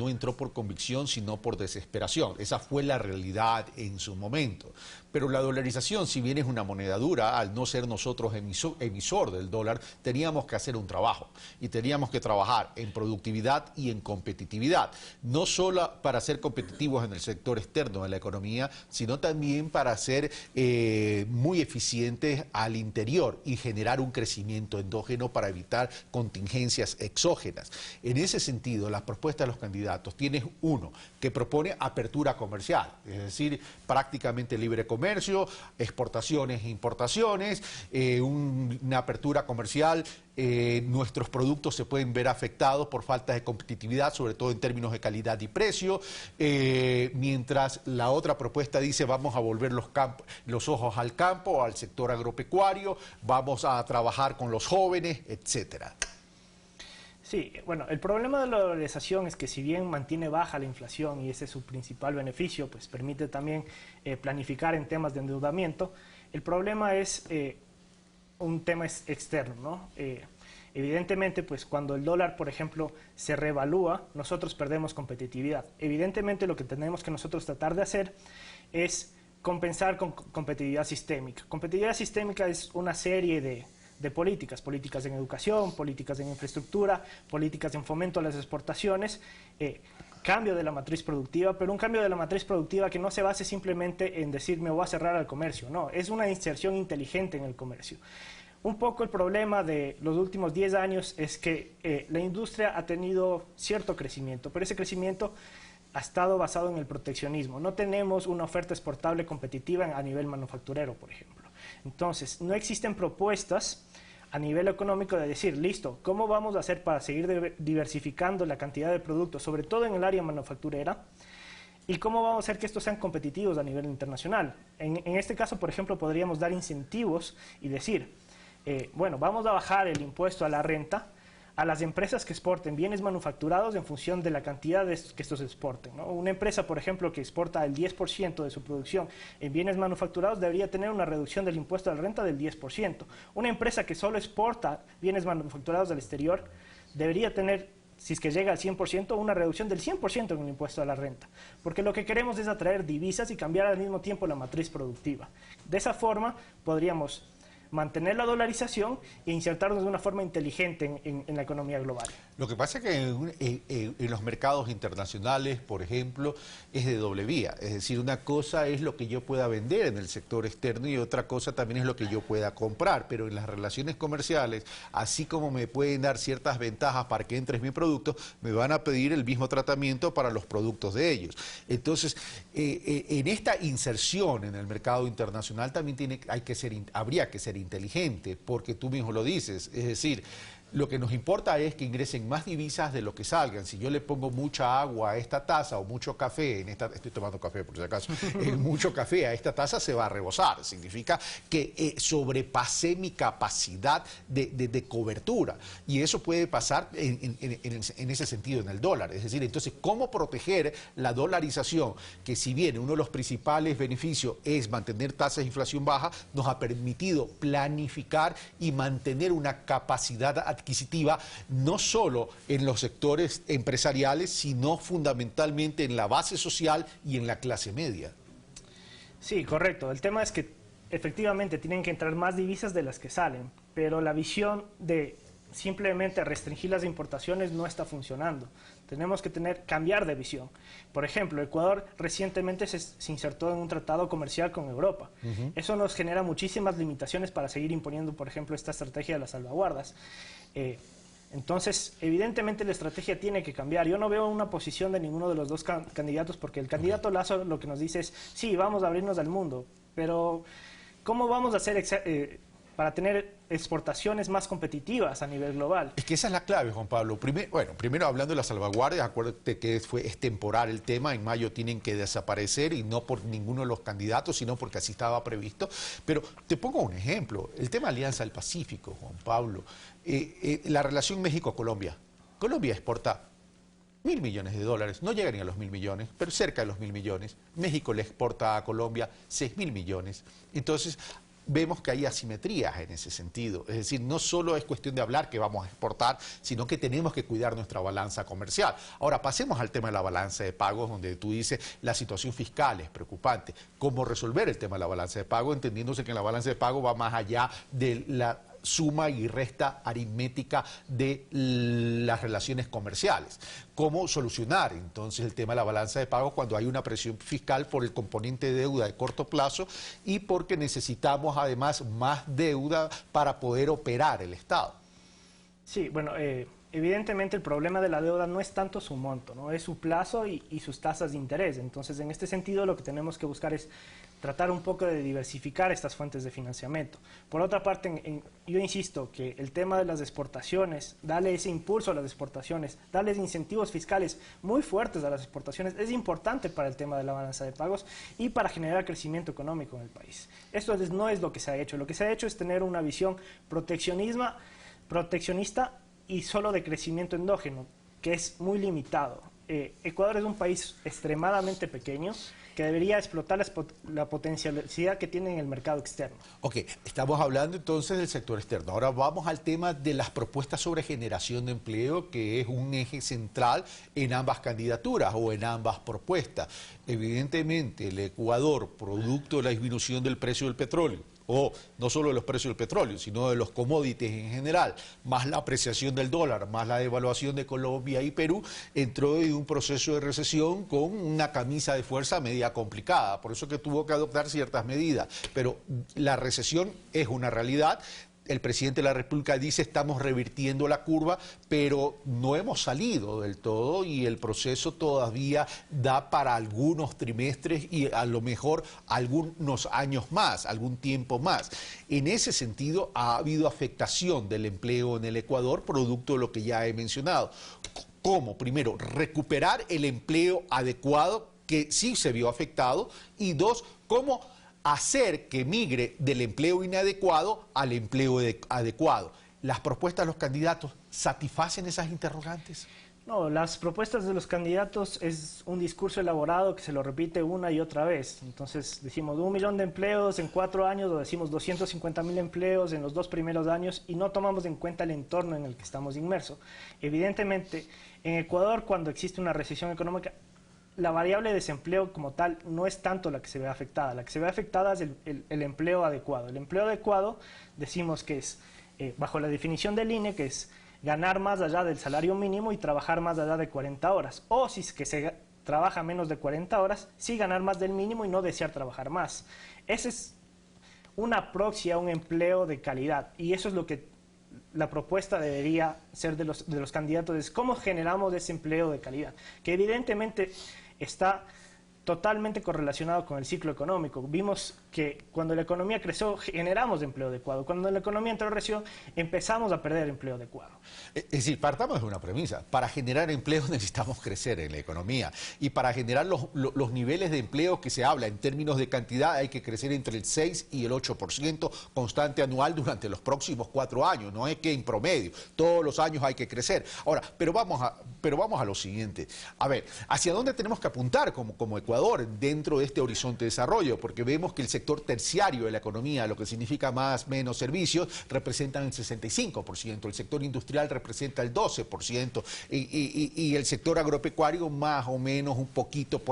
entró por convicción, sino por desesperación. Esa fue la realidad en su momento. Pero la dolarización, si bien es una moneda dura, al no ser nosotros emisor del dólar, teníamos que hacer un trabajo. Y teníamos que trabajar en productividad y en competitividad. No solo para ser competitivos en el sector externo de la economía, sino también para ser muy eficientes al interior y generar un crecimiento endógeno para evitar contingencias exógenas. En ese sentido, las propuestas de los candidatos tienen uno que propone apertura comercial, es decir, prácticamente libre comercio, exportaciones e importaciones, una apertura comercial. Nuestros productos se pueden ver afectados por falta de competitividad, sobre todo en términos de calidad y precio, mientras la otra propuesta dice vamos a volver los ojos al campo, al sector agropecuario, vamos a trabajar con los jóvenes, etcétera. Sí, bueno, el problema de la dolarización es que si bien mantiene baja la inflación y ese es su principal beneficio, pues permite también planificar en temas de endeudamiento, el problema es un tema externo, ¿no? Evidentemente, pues cuando el dólar, por ejemplo, se revalúa, nosotros perdemos competitividad. Evidentemente, lo que tenemos que nosotros tratar de hacer es compensar con competitividad sistémica. Competitividad sistémica es una serie de políticas en educación, políticas en infraestructura, políticas en fomento a las exportaciones, cambio de la matriz productiva, pero un cambio de la matriz productiva que no se base simplemente en decir me voy a cerrar al comercio, no, es una inserción inteligente en el comercio. Un poco el problema de los últimos 10 años es que la industria ha tenido cierto crecimiento, pero ese crecimiento ha estado basado en el proteccionismo. No tenemos una oferta exportable competitiva a nivel manufacturero, por ejemplo. Entonces, no existen propuestas a nivel económico de decir, listo, ¿cómo vamos a hacer para seguir diversificando la cantidad de productos, sobre todo en el área manufacturera? ¿Y cómo vamos a hacer que estos sean competitivos a nivel internacional? En este caso, por ejemplo, podríamos dar incentivos y decir, bueno, vamos a bajar el impuesto a la renta a las empresas que exporten bienes manufacturados en función de la cantidad que estos exporten, ¿no? Una empresa, por ejemplo, que exporta el 10% de su producción en bienes manufacturados debería tener una reducción del impuesto a la renta del 10%. Una empresa que solo exporta bienes manufacturados al exterior debería tener, si es que llega al 100%, una reducción del 100% en el impuesto a la renta. Porque lo que queremos es atraer divisas y cambiar al mismo tiempo la matriz productiva. De esa forma podríamos mantener la dolarización e insertarnos de una forma inteligente en la economía global. Lo que pasa es que en los mercados internacionales, por ejemplo, es de doble vía. Es decir, una cosa es lo que yo pueda vender en el sector externo y otra cosa también es lo que yo pueda comprar. Pero en las relaciones comerciales, así como me pueden dar ciertas ventajas para que entres mi producto, me van a pedir el mismo tratamiento para los productos de ellos. Entonces, en esta inserción en el mercado internacional también habría que ser inteligente, porque tú mismo lo dices, es decir, lo que nos importa es que ingresen más divisas de lo que salgan. Si yo le pongo mucha agua a esta taza o mucho café, estoy tomando café por si acaso, mucho café a esta taza se va a rebosar. Significa que sobrepasé mi capacidad de cobertura. Y eso puede pasar en ese sentido en el dólar. Es decir, entonces, ¿cómo proteger la dolarización? Que si bien uno de los principales beneficios es mantener tasas de inflación baja, nos ha permitido planificar y mantener una capacidad adquisitiva no solo en los sectores empresariales, sino fundamentalmente en la base social y en la clase media. Sí, correcto. El tema es que efectivamente tienen que entrar más divisas de las que salen, pero la visión de simplemente restringir las importaciones no está funcionando. Tenemos que cambiar de visión. Por ejemplo, Ecuador recientemente se insertó en un tratado comercial con Europa. Eso nos genera muchísimas limitaciones para seguir imponiendo, por ejemplo, esta estrategia de las salvaguardas. Entonces, evidentemente la estrategia tiene que cambiar. Yo no veo una posición de ninguno de los dos candidatos, porque el candidato Lazo lo que nos dice es, sí, vamos a abrirnos al mundo, pero ¿cómo vamos a hacer para tener exportaciones más competitivas a nivel global? Es que esa es la clave, Juan Pablo. Primero hablando de las salvaguardias, acuérdate que es temporal el tema, en mayo tienen que desaparecer y no por ninguno de los candidatos, sino porque así estaba previsto. Pero te pongo un ejemplo, el tema Alianza del Pacífico, Juan Pablo, la relación México-Colombia. Colombia exporta $1.000 millones, no llega ni a los 1.000 millones, pero cerca de los 1.000 millones. México le exporta a Colombia 6.000 millones. Entonces, vemos que hay asimetrías en ese sentido. Es decir, no solo es cuestión de hablar que vamos a exportar, sino que tenemos que cuidar nuestra balanza comercial. Ahora, pasemos al tema de la balanza de pagos, donde tú dices la situación fiscal es preocupante. ¿Cómo resolver el tema de la balanza de pago? Entendiéndose que la balanza de pago va más allá de la suma y resta aritmética de las relaciones comerciales. ¿Cómo solucionar entonces el tema de la balanza de pagos cuando hay una presión fiscal por el componente de deuda de corto plazo y porque necesitamos además más deuda para poder operar el Estado? Sí, bueno, evidentemente el problema de la deuda no es tanto su monto, ¿no? Es su plazo y sus tasas de interés. Entonces, en este sentido, lo que tenemos que buscar es tratar un poco de diversificar estas fuentes de financiamiento. Por otra parte, yo insisto que el tema de las exportaciones, darle ese impulso a las exportaciones, darles incentivos fiscales muy fuertes a las exportaciones, es importante para el tema de la balanza de pagos y para generar crecimiento económico en el país. Esto no es lo que se ha hecho. Lo que se ha hecho es tener una visión proteccionista y solo de crecimiento endógeno, que es muy limitado. Ecuador es un país extremadamente pequeño que debería explotar la potencialidad que tiene en el mercado externo. Ok, estamos hablando entonces del sector externo. Ahora vamos al tema de las propuestas sobre generación de empleo, que es un eje central en ambas candidaturas o en ambas propuestas. Evidentemente, el Ecuador, producto de la disminución del precio del petróleo, o no solo de los precios del petróleo, sino de los commodities en general, más la apreciación del dólar, más la devaluación de Colombia y Perú, entró en un proceso de recesión con una camisa de fuerza media complicada, por eso que tuvo que adoptar ciertas medidas, pero la recesión es una realidad. El presidente de la República dice estamos revirtiendo la curva, pero no hemos salido del todo y el proceso todavía da para algunos trimestres y a lo mejor algunos años más, algún tiempo más. En ese sentido ha habido afectación del empleo en el Ecuador, producto de lo que ya he mencionado. ¿Cómo? Primero, recuperar el empleo adecuado que sí se vio afectado y dos, ¿cómo hacer que migre del empleo inadecuado al empleo adecuado? ¿Las propuestas de los candidatos satisfacen esas interrogantes? No, las propuestas de los candidatos es un discurso elaborado que se lo repite una y otra vez. Entonces decimos 1 millón de empleos en 4 años o decimos 250.000 empleos en los 2 primeros años y no tomamos en cuenta el entorno en el que estamos inmersos. Evidentemente, en Ecuador cuando existe una recesión económica, la variable de desempleo como tal no es tanto la que se ve afectada. La que se ve afectada es el empleo adecuado. El empleo adecuado decimos que es, bajo la definición del INE, que es ganar más allá del salario mínimo y trabajar más allá de 40 horas. O si es que se trabaja menos de 40 horas, sí ganar más del mínimo y no desear trabajar más. Ese es una proxy a un empleo de calidad y eso es lo que la propuesta debería ser de los candidatos, es cómo generamos ese empleo de calidad, que evidentemente está totalmente correlacionado con el ciclo económico. Vimos que cuando la economía creció generamos empleo adecuado, cuando la economía entró en recesión empezamos a perder empleo adecuado. Es decir, partamos de una premisa, para generar empleo necesitamos crecer en la economía y para generar los niveles de empleo que se habla en términos de cantidad hay que crecer entre el 6 y el 8% constante anual durante los próximos 4 años, no es que en promedio, todos los años hay que crecer. Ahora, pero vamos a lo siguiente, a ver, ¿hacia dónde tenemos que apuntar como Ecuador dentro de este horizonte de desarrollo? Porque vemos que el sector terciario de la economía, lo que significa más menos servicios, representan el 65%, el sector industrial representa el 12% y el sector agropecuario más o menos un poquito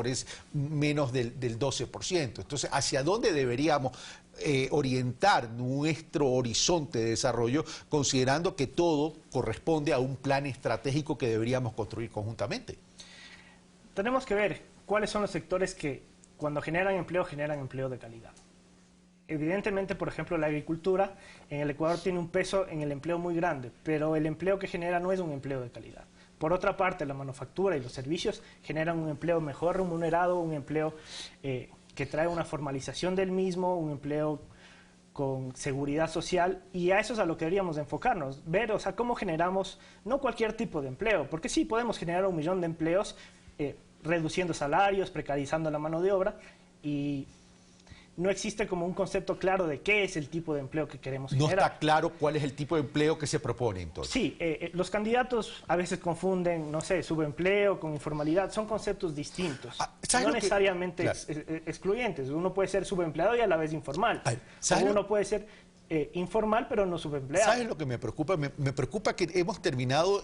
menos del 12%. Entonces, ¿hacia dónde deberíamos orientar nuestro horizonte de desarrollo considerando que todo corresponde a un plan estratégico que deberíamos construir conjuntamente? Tenemos que ver cuáles son los sectores que cuando generan empleo de calidad. evidentemente, por ejemplo, la agricultura en el Ecuador tiene un peso en el empleo muy grande, pero el empleo que genera no es un empleo de calidad. Por otra parte, la manufactura y los servicios generan un empleo mejor remunerado, un empleo que trae una formalización del mismo, un empleo con seguridad social, y a eso es a lo que deberíamos enfocarnos, ver, o sea, cómo generamos, no cualquier tipo de empleo, porque sí podemos generar 1 millón de empleos reduciendo salarios, precarizando la mano de obra, y no existe como un concepto claro de qué es el tipo de empleo que queremos generar. No está claro cuál es el tipo de empleo que se propone entonces. Sí, los candidatos a veces confunden, no sé, subempleo con informalidad, son conceptos distintos, no necesariamente excluyentes. Uno puede ser subempleado y a la vez informal, o uno puede ser informal pero no subempleado. ¿Sabes lo que me preocupa? Me preocupa que hemos terminado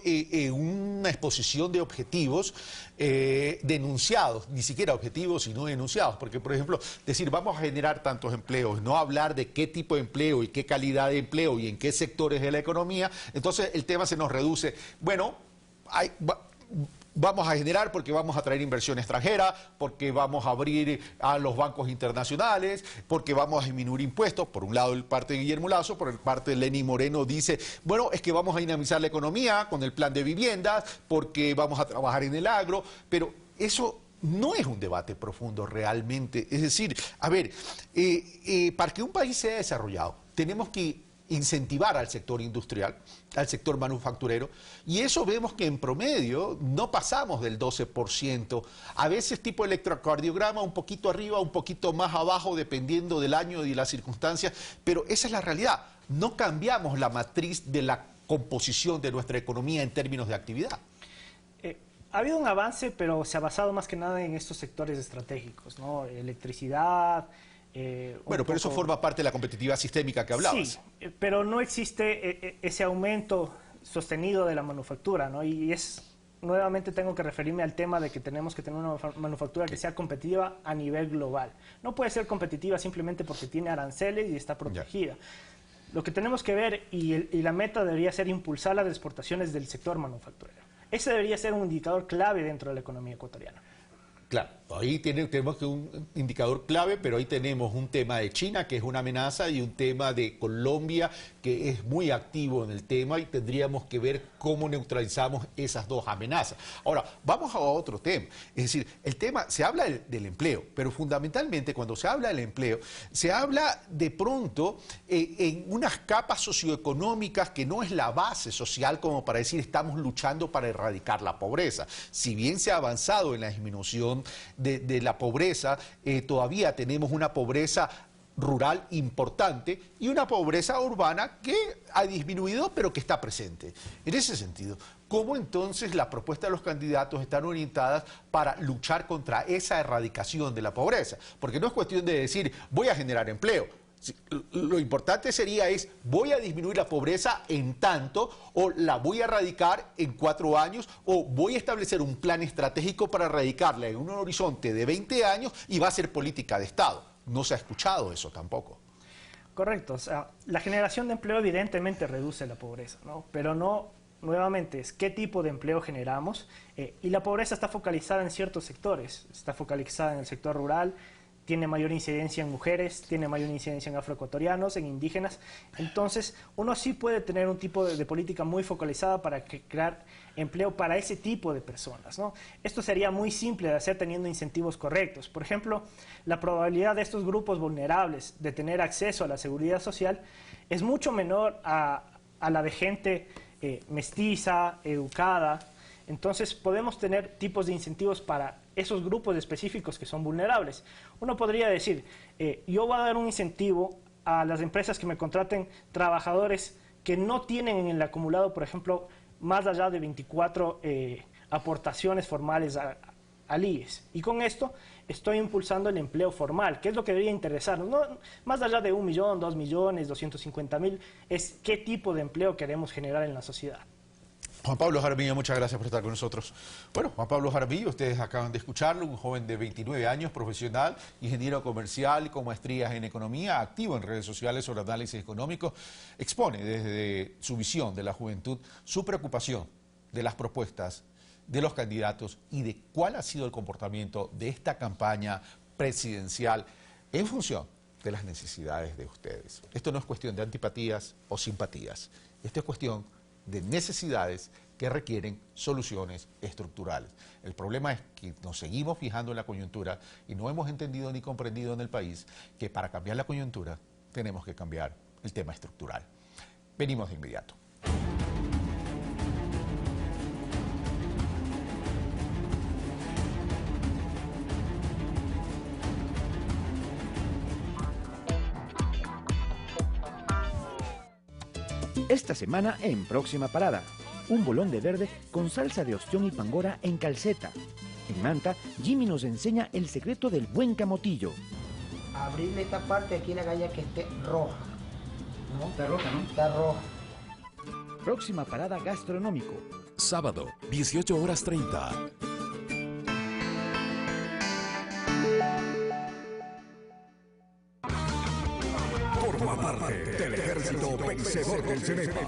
una exposición de objetivos denunciados, ni siquiera objetivos sino denunciados, porque por ejemplo decir vamos a generar tantos empleos, no hablar de qué tipo de empleo y qué calidad de empleo y en qué sectores de la economía, entonces el tema se nos reduce, bueno, vamos a generar porque vamos a traer inversión extranjera, porque vamos a abrir a los bancos internacionales, porque vamos a disminuir impuestos. Por un lado el parte de Guillermo Lasso, por el parte de Lenín Moreno dice, bueno, es que vamos a dinamizar la economía con el plan de viviendas, porque vamos a trabajar en el agro, pero eso no es un debate profundo realmente. Es decir, a ver, para que un país sea desarrollado, tenemos que incentivar al sector industrial, al sector manufacturero, y eso vemos que en promedio no pasamos del 12%, a veces tipo electrocardiograma, un poquito arriba, un poquito más abajo, dependiendo del año y las circunstancias, pero esa es la realidad, no cambiamos la matriz de la composición de nuestra economía en términos de actividad. Ha habido un avance, pero se ha basado más que nada en estos sectores estratégicos, ¿no? Electricidad. Bueno, pero eso forma parte de la competitividad sistémica que hablabas. Sí, pero no existe ese aumento sostenido de la manufactura, ¿no? Y nuevamente tengo que referirme al tema de que tenemos que tener una manufactura que sea competitiva a nivel global. No puede ser competitiva simplemente porque tiene aranceles y está protegida. Lo que tenemos que ver, y la meta debería ser impulsar las exportaciones del sector manufacturero. Ese debería ser un indicador clave dentro de la economía ecuatoriana. Claro, ahí tenemos que un indicador clave, pero ahí tenemos un tema de China, que es una amenaza, y un tema de Colombia, que es muy activo en el tema, y tendríamos que ver cómo neutralizamos esas dos amenazas. Ahora, vamos a otro tema. Es decir, el tema, se habla del empleo, pero fundamentalmente cuando se habla del empleo, se habla de pronto en unas capas socioeconómicas que no es la base social como para decir estamos luchando para erradicar la pobreza. Si bien se ha avanzado en la disminución de la pobreza, todavía tenemos una pobreza rural importante y una pobreza urbana que ha disminuido pero que está presente. En ese sentido, ¿cómo entonces las propuestas de los candidatos están orientadas para luchar contra esa erradicación de la pobreza? Porque no es cuestión de decir voy a generar empleo. Lo importante sería voy a disminuir la pobreza en tanto, o la voy a erradicar en 4 años, o voy a establecer un plan estratégico para erradicarla en un horizonte de 20 años y va a ser política de Estado. No se ha escuchado eso tampoco. Correcto, o sea, la generación de empleo evidentemente reduce la pobreza, ¿no? Pero no, nuevamente, es qué tipo de empleo generamos, y la pobreza está focalizada en ciertos sectores, está focalizada en el sector rural, tiene mayor incidencia en mujeres, tiene mayor incidencia en afroecuatorianos, en indígenas. Entonces, uno sí puede tener un tipo de política muy focalizada para crear empleo para ese tipo de personas, ¿no? Esto sería muy simple de hacer teniendo incentivos correctos. Por ejemplo, la probabilidad de estos grupos vulnerables de tener acceso a la seguridad social es mucho menor a la de gente mestiza, educada. Entonces, podemos tener tipos de incentivos para esos grupos específicos que son vulnerables. Uno podría decir, yo voy a dar un incentivo a las empresas que me contraten trabajadores que no tienen en el acumulado, por ejemplo, más allá de 24 aportaciones formales al IES. Y con esto estoy impulsando el empleo formal, que es lo que debería interesarnos. No, más allá de 1 millón, 2 millones, 250.000, es qué tipo de empleo queremos generar en la sociedad. Juan Pablo Jaramillo, muchas gracias por estar con nosotros. Bueno, Juan Pablo Jaramillo, ustedes acaban de escucharlo, un joven de 29 años, profesional, ingeniero comercial con maestrías en economía, activo en redes sociales sobre análisis económico, expone desde su visión de la juventud su preocupación de las propuestas de los candidatos y de cuál ha sido el comportamiento de esta campaña presidencial en función de las necesidades de ustedes. Esto no es cuestión de antipatías o simpatías. Esto es cuestión de necesidades que requieren soluciones estructurales. El problema es que nos seguimos fijando en la coyuntura y no hemos entendido ni comprendido en el país que para cambiar la coyuntura tenemos que cambiar el tema estructural. Venimos de inmediato. Esta semana en Próxima Parada, un bolón de verde con salsa de ostión y pangora en Calceta. En Manta, Jimmy nos enseña el secreto del buen camotillo. Abrirle esta parte aquí la galla que esté roja. ¿No? Está roja, ¿no? Está roja. Próxima Parada Gastronómico. Sábado, 18:30. Forma parte del ejército vencedor del Cenepa.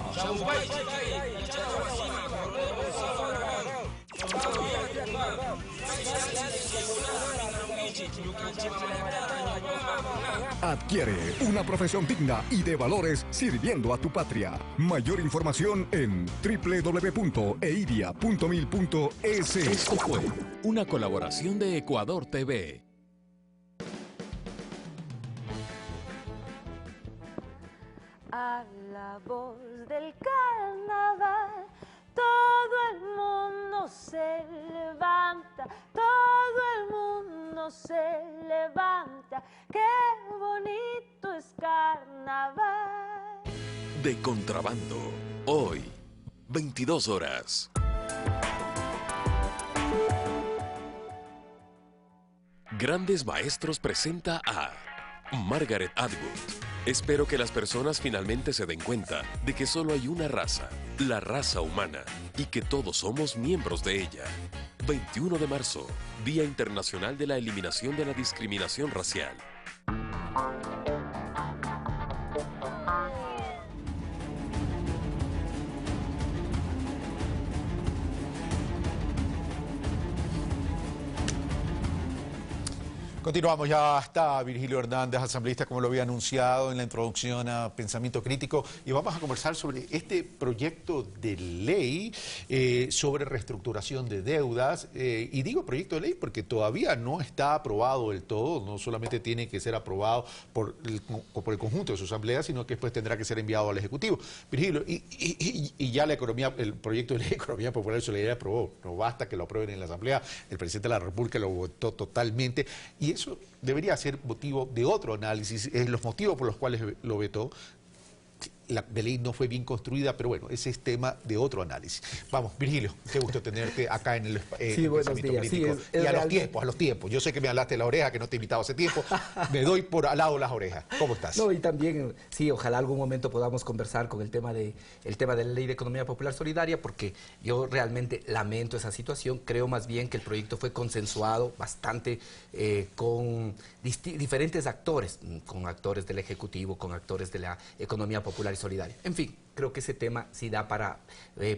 Adquiere una profesión digna y de valores sirviendo a tu patria. Mayor información en www.eidia.mil.es. Esto fue una colaboración de Ecuador TV. A la voz del carnaval, todo el mundo se levanta, todo el mundo se levanta, qué bonito es carnaval. De Contrabando, hoy, 22 horas. Grandes Maestros presenta a Margaret Atwood. Espero que las personas finalmente se den cuenta de que solo hay una raza, la raza humana, y que todos somos miembros de ella. 21 de marzo, Día Internacional de la Eliminación de la Discriminación Racial. Continuamos, ya está Virgilio Hernández, asambleísta, como lo había anunciado en la introducción a Pensamiento Crítico, y vamos a conversar sobre este proyecto de ley sobre reestructuración de deudas, y digo proyecto de ley porque todavía no está aprobado del todo, no solamente tiene que ser aprobado por el conjunto de su asamblea, sino que después tendrá que ser enviado al Ejecutivo. Virgilio, y ya el proyecto de ley de Economía Popular y Solidaria aprobó, no basta que lo aprueben en la asamblea, el presidente de la República lo votó totalmente, y eso debería ser motivo de otro análisis, los motivos por los cuales lo vetó. La ley no fue bien construida, pero bueno, ese es tema de otro análisis. Vamos, Virgilio, qué gusto tenerte acá en el Pensamiento Crítico. Sí, y a los tiempos. Yo sé que me hablaste de la oreja, que no te he invitado hace tiempo. Me doy por al lado las orejas. ¿Cómo estás? No, y también, sí, ojalá algún momento podamos conversar con el tema de la Ley de Economía Popular Solidaria, porque yo realmente lamento esa situación. Creo más bien que el proyecto fue consensuado bastante con diferentes actores, con actores del Ejecutivo, con actores de la Economía Popular y Solidaria. En fin, creo que ese tema sí da para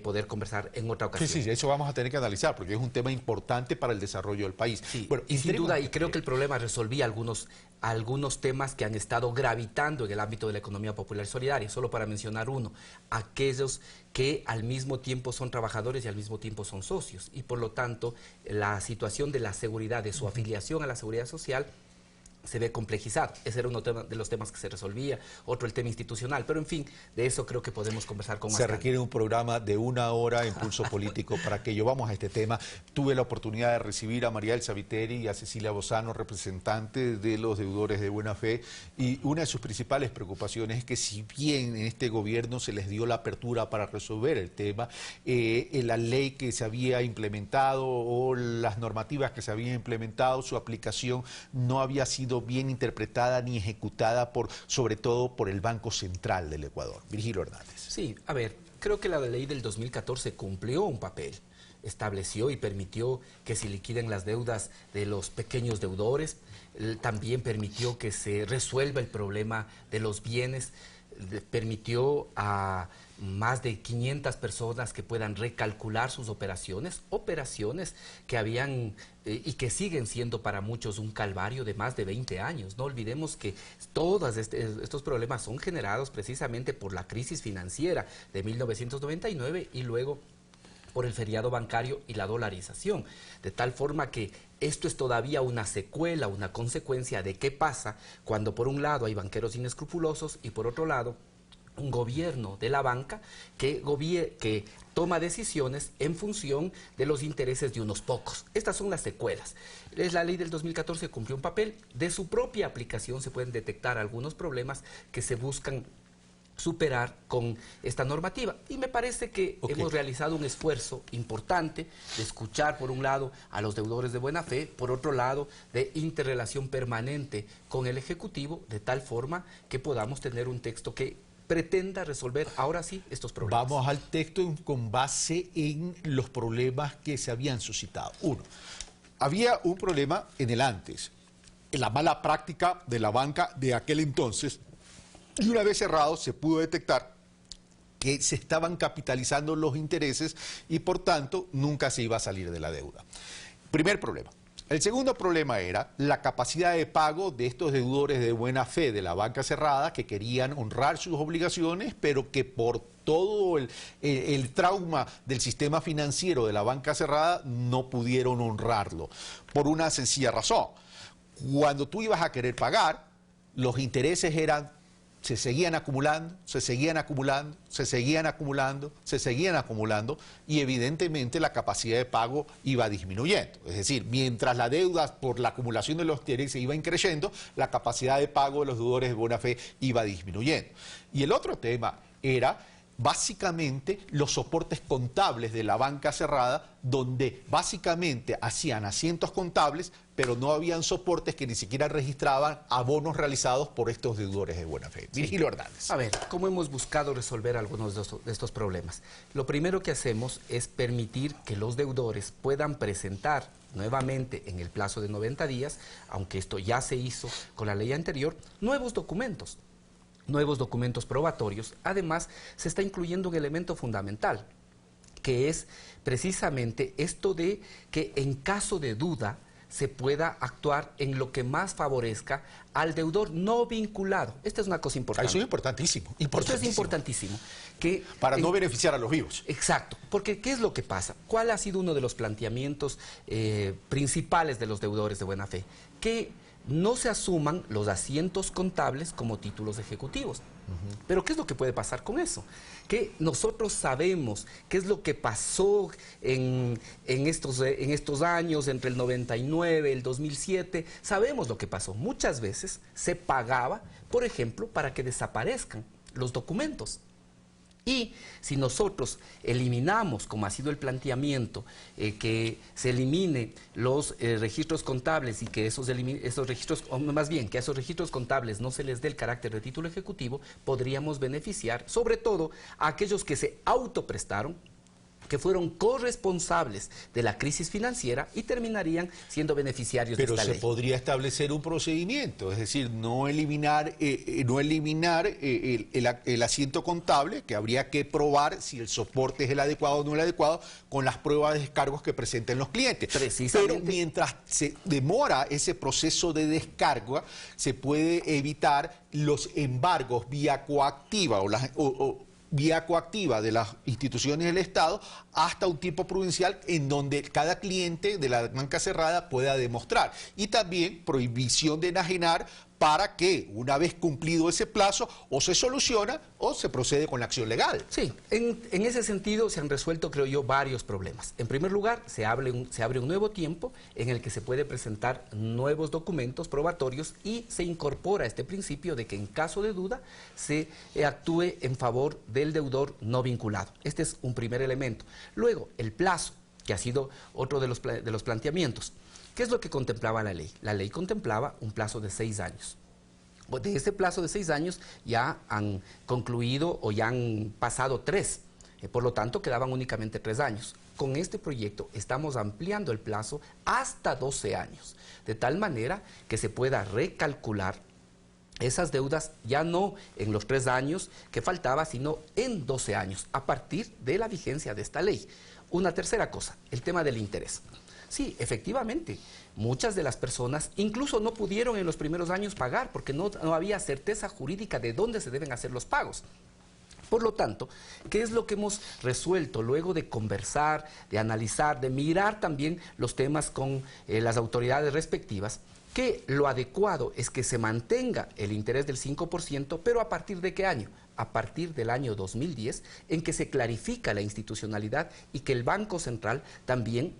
poder conversar en otra ocasión. Sí, eso vamos a tener que analizar, porque es un tema importante para el desarrollo del país. Sí, bueno, y sin duda, y creo que el problema resolvía algunos temas que han estado gravitando en el ámbito de la economía popular solidaria. Solo para mencionar uno, aquellos que al mismo tiempo son trabajadores y al mismo tiempo son socios, y por lo tanto la situación de la seguridad, de su afiliación a la seguridad social, se ve complejizado. Ese era uno de los temas que se resolvía, otro el tema institucional, pero en fin, de eso creo que podemos conversar con más calma. Se requiere un programa de 1 hora, Impulso Político, para que vamos a este tema. Tuve la oportunidad de recibir a María Elsa Viteri y a Cecilia Bozano, representantes de los deudores de buena fe, y una de sus principales preocupaciones es que si bien en este gobierno se les dio la apertura para resolver el tema, la ley que se había implementado o las normativas que se habían implementado, su aplicación no había sido bien interpretada ni ejecutada sobre todo por el Banco Central del Ecuador. Virgilio Hernández. Sí, a ver, creo que la ley del 2014 cumplió un papel, estableció y permitió que se liquiden las deudas de los pequeños deudores, también permitió que se resuelva el problema de los bienes permitió a más de 500 personas que puedan recalcular sus operaciones que habían y que siguen siendo para muchos un calvario de más de 20 años. No olvidemos que todos estos problemas son generados precisamente por la crisis financiera de 1999 y luego por el feriado bancario y la dolarización, de tal forma que esto es todavía una secuela, una consecuencia de qué pasa cuando por un lado hay banqueros inescrupulosos y por otro lado un gobierno de la banca que toma decisiones en función de los intereses de unos pocos. Estas son las secuelas. La ley del 2014 cumplió un papel. De su propia aplicación se pueden detectar algunos problemas que se buscan superar con esta normativa. Y me parece que hemos realizado un esfuerzo importante de escuchar, por un lado, a los deudores de buena fe, por otro lado, de interrelación permanente con el Ejecutivo, de tal forma que podamos tener un texto que pretenda resolver ahora sí estos problemas. Vamos al texto con base en los problemas que se habían suscitado. Uno, había un problema en el antes, en la mala práctica de la banca de aquel entonces, y una vez cerrado se pudo detectar que se estaban capitalizando los intereses y por tanto nunca se iba a salir de la deuda. Primer problema. El segundo problema era la capacidad de pago de estos deudores de buena fe de la banca cerrada que querían honrar sus obligaciones, pero que por todo el trauma del sistema financiero de la banca cerrada no pudieron honrarlo. Por una sencilla razón. Cuando tú ibas a querer pagar, los intereses se seguían acumulando, se seguían acumulando, se seguían acumulando, se seguían acumulando y evidentemente la capacidad de pago iba disminuyendo. Es decir, mientras la deuda por la acumulación de los intereses iba creciendo, la capacidad de pago de los deudores de buena fe iba disminuyendo. Y el otro tema era básicamente los soportes contables de la banca cerrada, donde básicamente hacían asientos contables, pero no habían soportes que ni siquiera registraban abonos realizados por estos deudores de buena fe. Virgilio Hernández. A ver, ¿cómo hemos buscado resolver algunos de estos problemas? Lo primero que hacemos es permitir que los deudores puedan presentar nuevamente en el plazo de 90 días, aunque esto ya se hizo con la ley anterior, nuevos documentos probatorios. Además, se está incluyendo un elemento fundamental, que es precisamente esto de que en caso de duda se pueda actuar en lo que más favorezca al deudor no vinculado. Esta es una cosa importante. Eso es importantísimo. Esto es importantísimo. Para no beneficiar a los vivos. Exacto. Porque, ¿qué es lo que pasa? ¿Cuál ha sido uno de los planteamientos principales de los deudores de buena fe? Que no se asuman los asientos contables como títulos ejecutivos. Pero ¿qué es lo que puede pasar con eso? Que nosotros sabemos qué es lo que pasó en estos años, entre el 99, el 2007, sabemos lo que pasó. Muchas veces se pagaba, por ejemplo, para que desaparezcan los documentos. Y si nosotros eliminamos, como ha sido el planteamiento, que se elimine los registros contables y que esos registros, o más bien, que a esos registros contables no se les dé el carácter de título ejecutivo, podríamos beneficiar, sobre todo, a aquellos que se autoprestaron, que fueron corresponsables de la crisis financiera y terminarían siendo beneficiarios de esta ley. Pero se podría establecer un procedimiento, es decir, no eliminar el asiento contable, que habría que probar si el soporte es el adecuado o no el adecuado, con las pruebas de descargos que presenten los clientes. Pero mientras se demora ese proceso de descarga, se puede evitar los embargos vía coactiva vía coactiva de las instituciones del Estado hasta un tiempo prudencial en donde cada cliente de la banca cerrada pueda demostrar. Y también prohibición de enajenar para que, una vez cumplido ese plazo, o se soluciona o se procede con la acción legal. Sí, en ese sentido se han resuelto, creo yo, varios problemas. En primer lugar, se abre un nuevo tiempo en el que se puede presentar nuevos documentos probatorios y se incorpora este principio de que en caso de duda se actúe en favor del deudor no vinculado. Este es un primer elemento. Luego, el plazo, que ha sido otro de los planteamientos. ¿Qué es lo que contemplaba la ley? La ley contemplaba un plazo de 6 años. De ese plazo de 6 años ya han concluido o ya han pasado 3. Por lo tanto, quedaban únicamente 3 años. Con este proyecto estamos ampliando el plazo hasta 12 años, de tal manera que se pueda recalcular esas deudas ya no en los 3 años que faltaba, sino en 12 años, a partir de la vigencia de esta ley. Una tercera cosa, el tema del interés. Sí, efectivamente, muchas de las personas incluso no pudieron en los primeros años pagar porque no había certeza jurídica de dónde se deben hacer los pagos. Por lo tanto, ¿qué es lo que hemos resuelto luego de conversar, de analizar, de mirar también los temas con las autoridades respectivas? Que lo adecuado es que se mantenga el interés del 5%, pero ¿a partir de qué año? A partir del año 2010, en que se clarifica la institucionalidad y que el Banco Central también,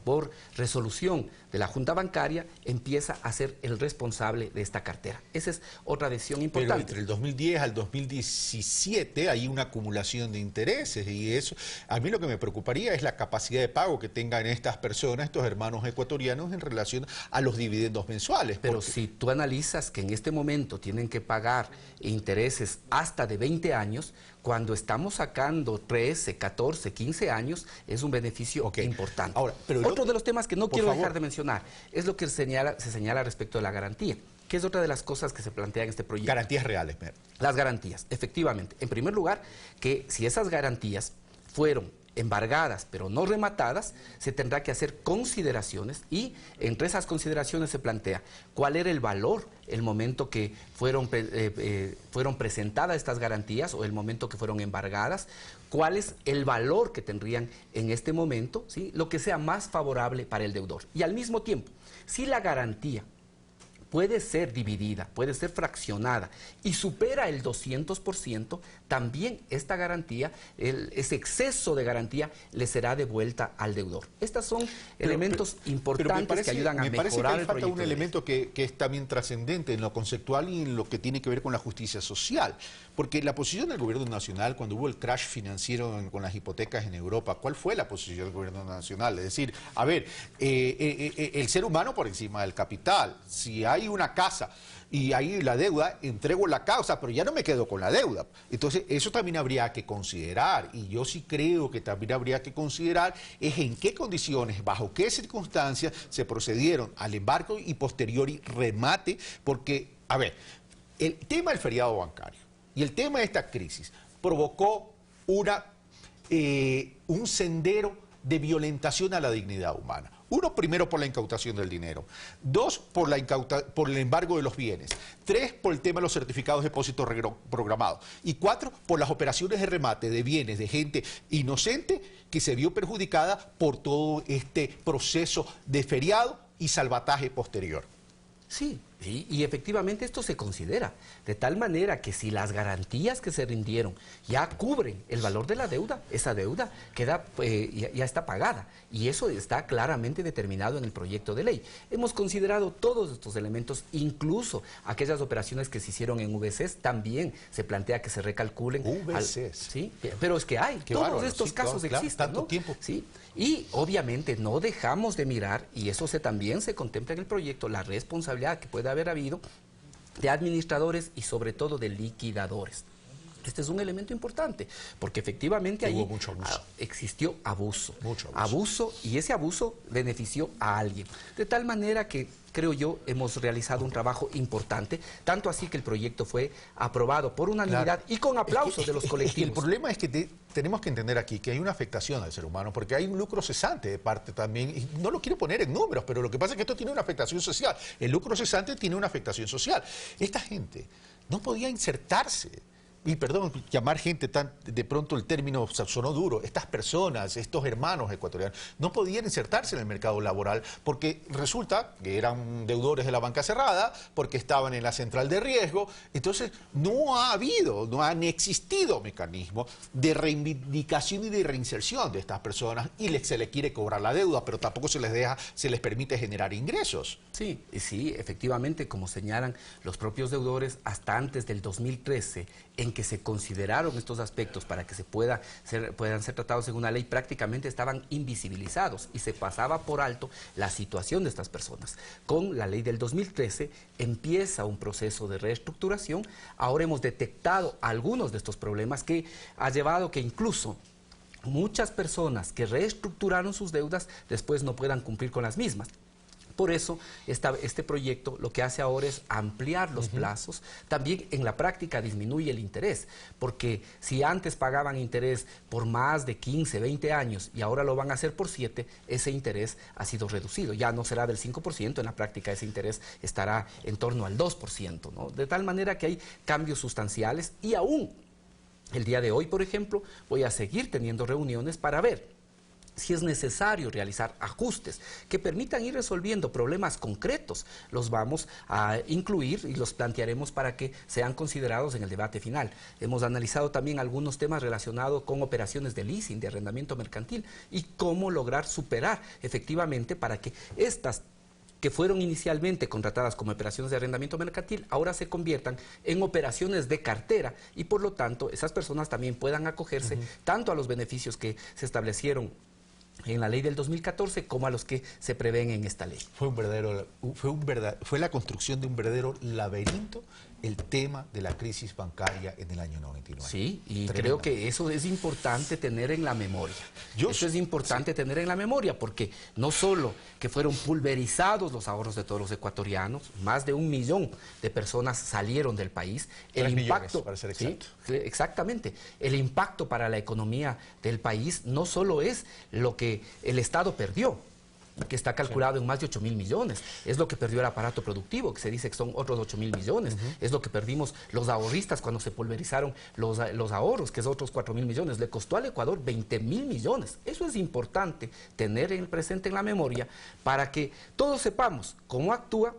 por resolución de la Junta Bancaria, empieza a ser el responsable de esta cartera. Esa es otra decisión importante. Pero entre el 2010 al 2017 hay una acumulación de intereses y eso, a mí lo que me preocuparía es la capacidad de pago que tengan estas personas, estos hermanos ecuatorianos, en relación a los dividendos mensuales. Pero si tú analizas que en este momento tienen que pagar intereses hasta de 20 años, cuando estamos sacando 13, 14, 15 años, es un beneficio importante. Ahora, pero otro de los temas que no quiero dejar de mencionar es lo que se señala respecto de la garantía, que es otra de las cosas que se plantea en este proyecto. Garantías reales. Las garantías, efectivamente. En primer lugar, que si esas garantías fueron embargadas pero no rematadas, se tendrá que hacer consideraciones y entre esas consideraciones se plantea cuál era el valor el momento que fueron presentadas estas garantías o el momento que fueron embargadas, cuál es el valor que tendrían en este momento, ¿sí? Lo que sea más favorable para el deudor. Y al mismo tiempo, si la garantía puede ser dividida, puede ser fraccionada y supera el 200%, también esta garantía, ese exceso de garantía, le será devuelta al deudor. Estos son elementos importantes que ayudan a mejorar el proyecto. Me parece que hay falta un elemento que es también trascendente en lo conceptual y en lo que tiene que ver con la justicia social. Porque la posición del gobierno nacional, cuando hubo el crash financiero con las hipotecas en Europa, ¿cuál fue la posición del gobierno nacional? Es decir, a ver, el ser humano por encima del capital. Si hay una casa y ahí la deuda, entrego la causa, pero ya no me quedo con la deuda. Entonces, eso también habría que considerar, y yo sí creo que también habría que considerar es en qué condiciones, bajo qué circunstancias se procedieron al embargo y posteriori remate, porque, a ver, el tema del feriado bancario y el tema de esta crisis provocó un sendero de violentación a la dignidad humana. Uno, primero por la incautación del dinero. 2, por el embargo de los bienes. 3, por el tema de los certificados de depósito programados. Y 4, por las operaciones de remate de bienes de gente inocente que se vio perjudicada por todo este proceso de feriado y salvataje posterior. Sí, y efectivamente esto se considera, de tal manera que si las garantías que se rindieron ya cubren el valor de la deuda, esa deuda queda, ya está pagada, y eso está claramente determinado en el proyecto de ley. Hemos considerado todos estos elementos, incluso aquellas operaciones que se hicieron en VCs, también se plantea que se recalculen. VCs. Sí, pero es que hay, todos estos casos existen, tanto ¿no? tiempo. Sí, y obviamente no dejamos de mirar, y eso también se contempla en el proyecto, la responsabilidad que puede haber habido de administradores y sobre todo de liquidadores. Este es un elemento importante, porque efectivamente allí existió abuso. Mucho abuso. Y ese abuso benefició a alguien. De tal manera que, creo yo, hemos realizado un trabajo importante, tanto así que el proyecto fue aprobado por unanimidad y con aplausos de los colectivos. El problema es que tenemos que entender aquí que hay una afectación al ser humano, porque hay un lucro cesante de parte también, y no lo quiero poner en números, pero lo que pasa es que esto tiene una afectación social. El lucro cesante tiene una afectación social. Esta gente no podía insertarse. Y perdón, llamar gente de pronto el término sonó duro, estas personas, estos hermanos ecuatorianos, no podían insertarse en el mercado laboral porque resulta que eran deudores de la banca cerrada, porque estaban en la central de riesgo. Entonces no han existido mecanismos de reivindicación y de reinserción de estas personas y se les quiere cobrar la deuda, pero tampoco se les permite generar ingresos. Sí, efectivamente, como señalan los propios deudores, hasta antes del 2013, en que se consideraron estos aspectos para que puedan ser tratados en una ley, prácticamente estaban invisibilizados y se pasaba por alto la situación de estas personas. Con la ley del 2013 empieza un proceso de reestructuración. Ahora hemos detectado algunos de estos problemas que ha llevado que incluso muchas personas que reestructuraron sus deudas después no puedan cumplir con las mismas. Por eso, este proyecto lo que hace ahora es ampliar los plazos. También en la práctica disminuye el interés, porque si antes pagaban interés por más de 15, 20 años y ahora lo van a hacer por 7, ese interés ha sido reducido. Ya no será del 5%, en la práctica ese interés estará en torno al 2%, ¿no? De tal manera que hay cambios sustanciales y aún el día de hoy, por ejemplo, voy a seguir teniendo reuniones para ver si es necesario realizar ajustes que permitan ir resolviendo problemas concretos. Los vamos a incluir y los plantearemos para que sean considerados en el debate final. Hemos analizado también algunos temas relacionados con operaciones de leasing, de arrendamiento mercantil, y cómo lograr superar efectivamente para que estas que fueron inicialmente contratadas como operaciones de arrendamiento mercantil, ahora se conviertan en operaciones de cartera y por lo tanto esas personas también puedan acogerse tanto a los beneficios que se establecieron en la ley del 2014 como a los que se prevén en esta ley. Fue la construcción de un verdadero laberinto el tema de la crisis bancaria en el año 99. Sí, y creo que eso es importante tener en la memoria. Eso es importante tener en la memoria porque no solo que fueron pulverizados los ahorros de todos los ecuatorianos, más de 1 millón de personas salieron del país. El impacto, para ser exacto. ¿sí? Exactamente, el impacto para la economía del país no solo es lo que el Estado perdió, que está calculado en más de 8.000 millones. Es lo que perdió el aparato productivo, que se dice que son otros 8.000 millones. Es lo que perdimos los ahorristas cuando se pulverizaron los ahorros, que es otros 4.000 millones. Le costó al Ecuador 20.000 millones. Eso es importante tener en el presente, en la memoria, para que todos sepamos cómo actúa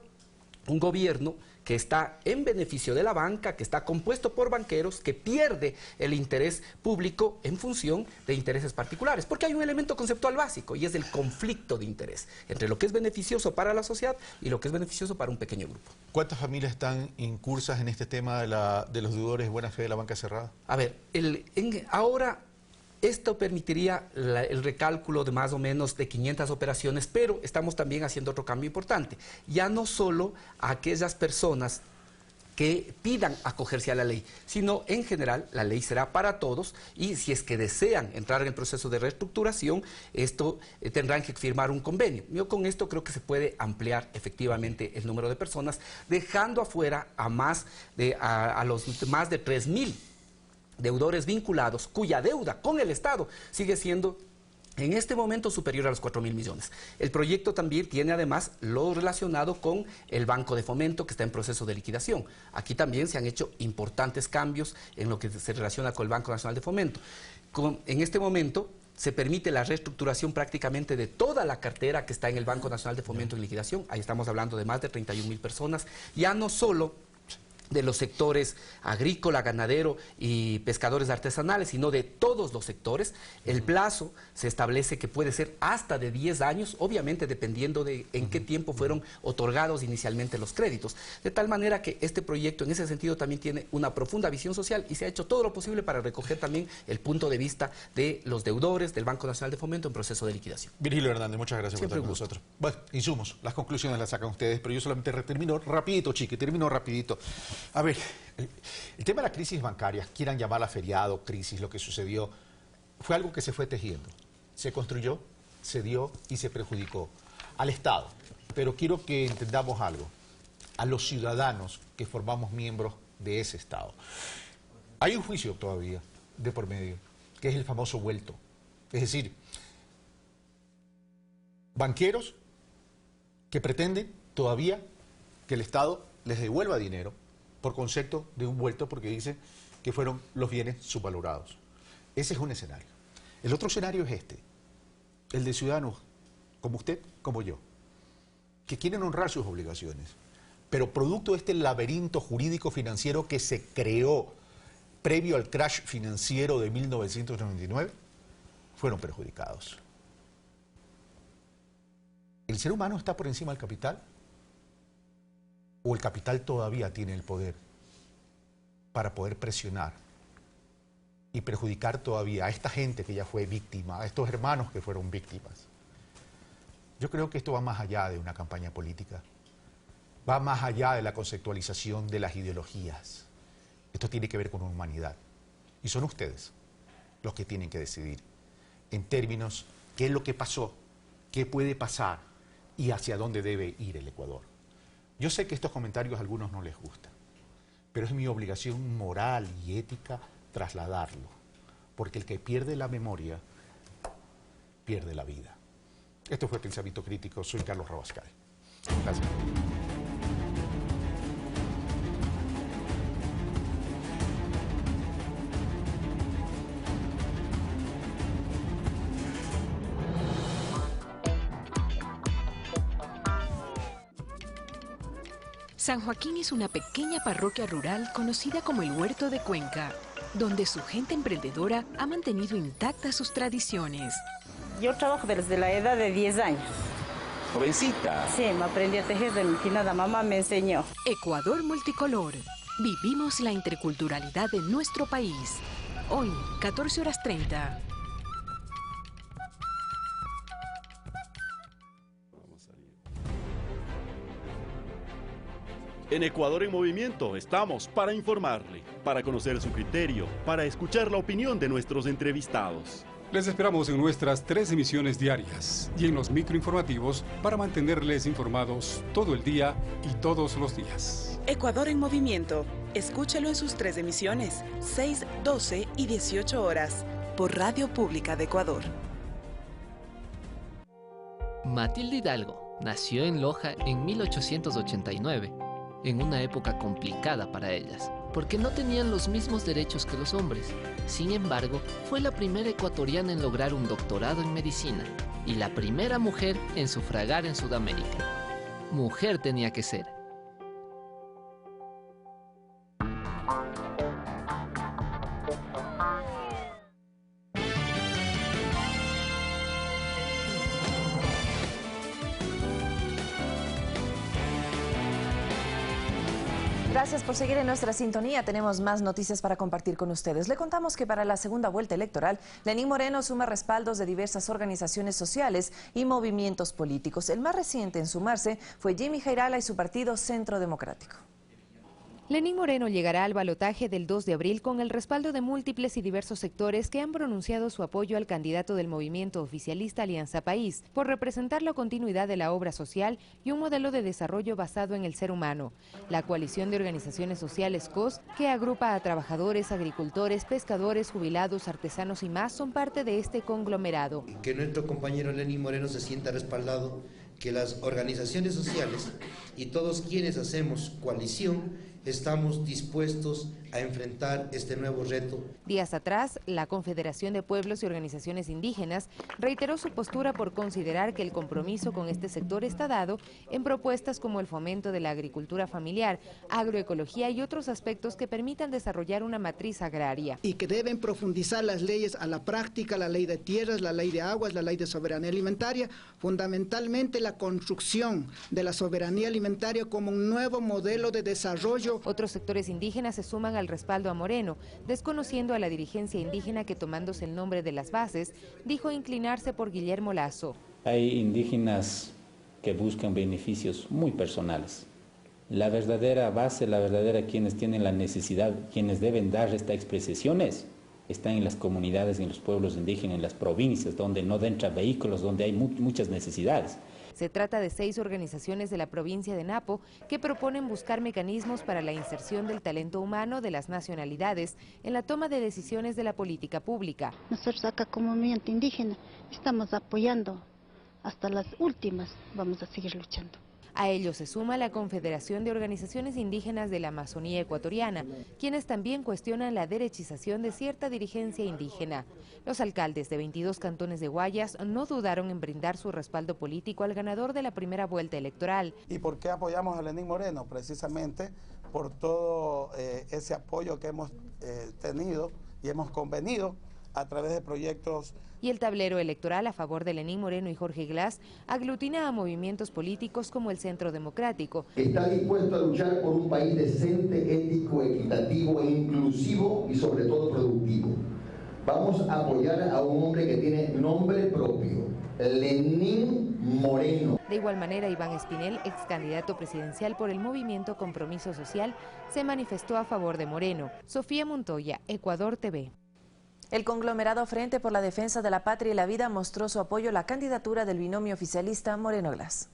un gobierno que está en beneficio de la banca, que está compuesto por banqueros, que pierde el interés público en función de intereses particulares. Porque hay un elemento conceptual básico y es el conflicto de interés entre lo que es beneficioso para la sociedad y lo que es beneficioso para un pequeño grupo. ¿Cuántas familias están incursas en este tema de los deudores de buena fe de la banca cerrada? A ver, ahora esto permitiría el recálculo de más o menos de 500 operaciones, pero estamos también haciendo otro cambio importante. Ya no solo a aquellas personas que pidan acogerse a la ley, sino en general la ley será para todos y si es que desean entrar en el proceso de reestructuración, tendrán que firmar un convenio. Yo con esto creo que se puede ampliar efectivamente el número de personas, dejando afuera a los más de 3.000 deudores vinculados, cuya deuda con el Estado sigue siendo en este momento superior a los 4.000 millones. El proyecto también tiene además lo relacionado con el Banco de Fomento que está en proceso de liquidación. Aquí también se han hecho importantes cambios en lo que se relaciona con el Banco Nacional de Fomento. En este momento se permite la reestructuración prácticamente de toda la cartera que está en el Banco Nacional de Fomento en liquidación. Ahí estamos hablando de más de 31.000 personas, ya no solo de los sectores agrícola, ganadero y pescadores artesanales, sino de todos los sectores. El plazo se establece que puede ser hasta de 10 años, obviamente dependiendo de en qué tiempo fueron otorgados inicialmente los créditos. De tal manera que este proyecto en ese sentido también tiene una profunda visión social y se ha hecho todo lo posible para recoger también el punto de vista de los deudores del Banco Nacional de Fomento en proceso de liquidación. Virgilio Hernández, muchas gracias por estar con nosotros. Bueno, insumos, las conclusiones las sacan ustedes, pero yo solamente termino rapidito, termino rapidito. A ver, el tema de la crisis bancaria, quieran llamarla feriado, crisis, lo que sucedió, fue algo que se fue tejiendo. Se construyó, se dio y se perjudicó al Estado. Pero quiero que entendamos algo, a los ciudadanos que formamos miembros de ese Estado. Hay un juicio todavía de por medio, que es el famoso vuelto. Es decir, banqueros que pretenden todavía que el Estado les devuelva dinero por concepto de un vuelto, porque dicen que fueron los bienes subvalorados. Ese es un escenario. El otro escenario es este, el de ciudadanos como usted, como yo, que quieren honrar sus obligaciones, pero producto de este laberinto jurídico financiero que se creó previo al crash financiero de 1999, fueron perjudicados. ¿El ser humano está por encima del capital? ¿O el capital todavía tiene el poder para poder presionar y perjudicar todavía a esta gente que ya fue víctima, a estos hermanos que fueron víctimas? Yo creo que esto va más allá de una campaña política, va más allá de la conceptualización de las ideologías. Esto tiene que ver con humanidad. Y son ustedes los que tienen que decidir en términos qué es lo que pasó, qué puede pasar, y hacia dónde debe ir el Ecuador. Yo sé que estos comentarios a algunos no les gustan, pero es mi obligación moral y ética trasladarlo, porque el que pierde la memoria, pierde la vida. Esto fue Pensamiento Crítico, soy Carlos Rabascal. Gracias. San Joaquín es una pequeña parroquia rural conocida como el Huerto de Cuenca, donde su gente emprendedora ha mantenido intactas sus tradiciones. Yo trabajo desde la edad de 10 años. Jovencita. Sí, me aprendí a tejer de mi finada mamá, me enseñó. Ecuador multicolor. Vivimos la interculturalidad de nuestro país. Hoy, 14:30. En Ecuador en Movimiento estamos para informarle, para conocer su criterio, para escuchar la opinión de nuestros entrevistados. Les esperamos en nuestras 3 emisiones diarias y en los microinformativos para mantenerles informados todo el día y todos los días. Ecuador en Movimiento. Escúchalo en sus 3 emisiones, 6, 12 y 18 horas, por Radio Pública de Ecuador. Matilde Hidalgo nació en Loja en 1889. En una época complicada para ellas, porque no tenían los mismos derechos que los hombres. Sin embargo, fue la primera ecuatoriana en lograr un doctorado en medicina y la primera mujer en sufragar en Sudamérica. Mujer tenía que ser. Gracias por seguir en nuestra sintonía. Tenemos más noticias para compartir con ustedes. Le contamos que para la segunda vuelta electoral, Lenín Moreno suma respaldos de diversas organizaciones sociales y movimientos políticos. El más reciente en sumarse fue Jimmy Jairala y su partido Centro Democrático. Lenín Moreno llegará al balotaje del 2 de abril con el respaldo de múltiples y diversos sectores que han pronunciado su apoyo al candidato del movimiento oficialista Alianza País por representar la continuidad de la obra social y un modelo de desarrollo basado en el ser humano. La coalición de organizaciones sociales COS, que agrupa a trabajadores, agricultores, pescadores, jubilados, artesanos y más, son parte de este conglomerado. Que nuestro compañero Lenín Moreno se sienta respaldado, que las organizaciones sociales y todos quienes hacemos coalición estamos dispuestos a enfrentar este nuevo reto. Días atrás, la Confederación de Pueblos y Organizaciones Indígenas reiteró su postura por considerar que el compromiso con este sector está dado en propuestas como el fomento de la agricultura familiar, agroecología y otros aspectos que permitan desarrollar una matriz agraria. Y que deben profundizar las leyes a la práctica, la ley de tierras, la ley de aguas, la ley de soberanía alimentaria, fundamentalmente la construcción de la soberanía alimentaria como un nuevo modelo de desarrollo. Otros sectores indígenas se suman al respaldo a Moreno, desconociendo a la dirigencia indígena que, tomándose el nombre de las bases, dijo inclinarse por Guillermo Lasso. Hay indígenas que buscan beneficios muy personales. La verdadera base, quienes tienen la necesidad, quienes deben dar estas expresiones, están en las comunidades, en los pueblos indígenas, en las provincias, donde no entran vehículos, donde hay muchas necesidades. Se trata de 6 organizaciones de la provincia de Napo que proponen buscar mecanismos para la inserción del talento humano de las nacionalidades en la toma de decisiones de la política pública. Nosotros acá como movimiento indígena estamos apoyando hasta las últimas, vamos a seguir luchando. A ello se suma la Confederación de Organizaciones Indígenas de la Amazonía Ecuatoriana, quienes también cuestionan la derechización de cierta dirigencia indígena. Los alcaldes de 22 cantones de Guayas no dudaron en brindar su respaldo político al ganador de la primera vuelta electoral. ¿Y por qué apoyamos a Lenín Moreno? Precisamente por todo ese apoyo que hemos tenido y hemos convenido a través de proyectos. Y el tablero electoral a favor de Lenín Moreno y Jorge Glass aglutina a movimientos políticos como el Centro Democrático. Está dispuesto a luchar por un país decente, ético, equitativo, inclusivo y sobre todo productivo. Vamos a apoyar a un hombre que tiene nombre propio, Lenín Moreno. De igual manera, Iván Espinel, ex candidato presidencial por el movimiento Compromiso Social, se manifestó a favor de Moreno. Sofía Montoya, Ecuador TV. El conglomerado Frente por la Defensa de la Patria y la Vida mostró su apoyo a la candidatura del binomio oficialista Moreno Glass.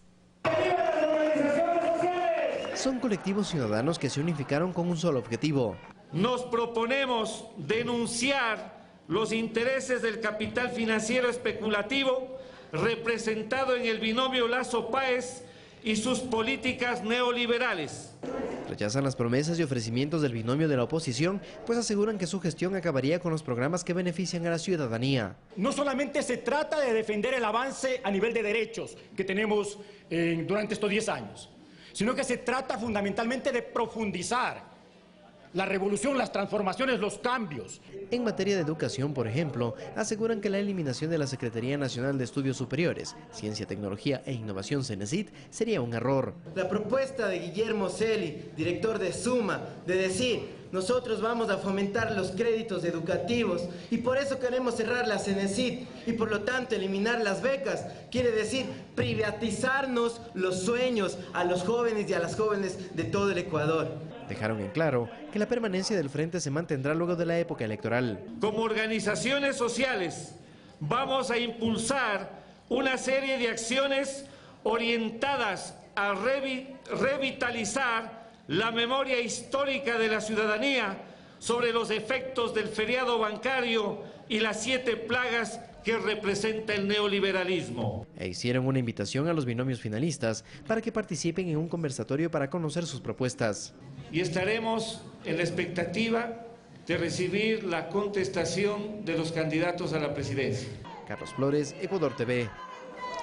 son colectivos ciudadanos que se unificaron con un solo objetivo. Nos proponemos denunciar los intereses del capital financiero especulativo representado en el binomio Lasso-Páez y sus políticas neoliberales. Rechazan las promesas y ofrecimientos del binomio de la oposición, pues aseguran que su gestión acabaría con los programas que benefician a la ciudadanía. No solamente se trata de defender el avance a nivel de derechos que tenemos durante estos 10 años, sino que se trata fundamentalmente de profundizar la revolución, las transformaciones, los cambios. En materia de educación, por ejemplo, aseguran que la eliminación de la Secretaría Nacional de Estudios Superiores, Ciencia, Tecnología e Innovación CENESID sería un error. La propuesta de Guillermo Celi, director de Suma, de decir nosotros vamos a fomentar los créditos educativos y por eso queremos cerrar la CENESID y por lo tanto eliminar las becas, quiere decir privatizarnos los sueños a los jóvenes y a las jóvenes de todo el Ecuador. Dejaron en claro que la permanencia del frente se mantendrá luego de la época electoral. Como organizaciones sociales vamos a impulsar una serie de acciones orientadas a revitalizar la memoria histórica de la ciudadanía sobre los efectos del feriado bancario y las 7 plagas que representa el neoliberalismo. E hicieron una invitación a los binomios finalistas para que participen en un conversatorio para conocer sus propuestas. Y estaremos en la expectativa de recibir la contestación de los candidatos a la presidencia. Carlos Flores, Ecuador TV.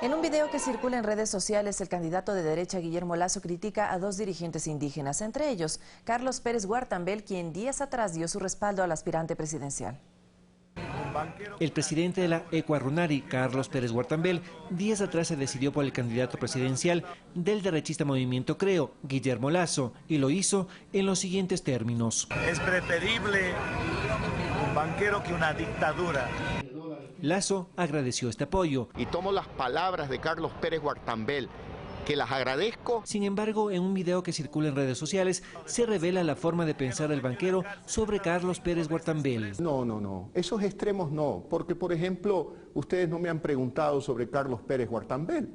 En un video que circula en redes sociales, el candidato de derecha Guillermo Lasso critica a 2 dirigentes indígenas, entre ellos Carlos Pérez Guartambel, quien días atrás dio su respaldo al aspirante presidencial. El presidente de la Ecuarunari, Carlos Pérez Guartambel, días atrás se decidió por el candidato presidencial del derechista Movimiento Creo, Guillermo Lasso, y lo hizo en los siguientes términos. Es preferible un banquero que una dictadura. Lasso agradeció este apoyo. Y tomo las palabras de Carlos Pérez Guartambel, que las agradezco. Sin embargo, en un video que circula en redes sociales, se revela la forma de pensar del banquero sobre Carlos Pérez Guartambel. No, esos extremos no, porque por ejemplo, ustedes no me han preguntado sobre Carlos Pérez Guartambel.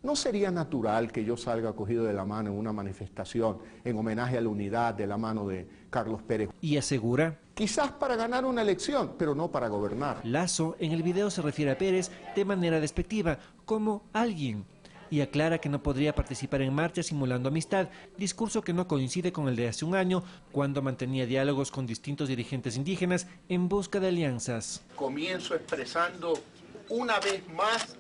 ¿No sería natural que yo salga cogido de la mano en una manifestación en homenaje a la unidad de la mano de Carlos Pérez? Y asegura: quizás para ganar una elección, pero no para gobernar. Lasso en el video se refiere a Pérez de manera despectiva, como alguien, y aclara que no podría participar en marchas simulando amistad, discurso que no coincide con el de hace un año, cuando mantenía diálogos con distintos dirigentes indígenas en busca de alianzas. Comienzo expresando una vez más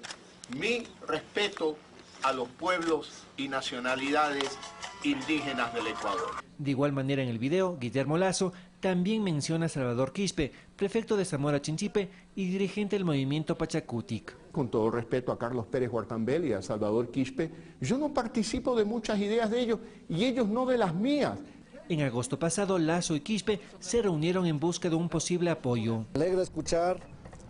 mi respeto a los pueblos y nacionalidades indígenas del Ecuador. De igual manera, en el video, Guillermo Lasso también menciona a Salvador Quispe, prefecto de Zamora Chinchipe y dirigente del movimiento Pachacutic. Con todo respeto a Carlos Pérez Guartambel y a Salvador Quispe, yo no participo de muchas ideas de ellos y ellos no de las mías. En agosto pasado, Lasso y Quispe se reunieron en busca de un posible apoyo. Me alegra escuchar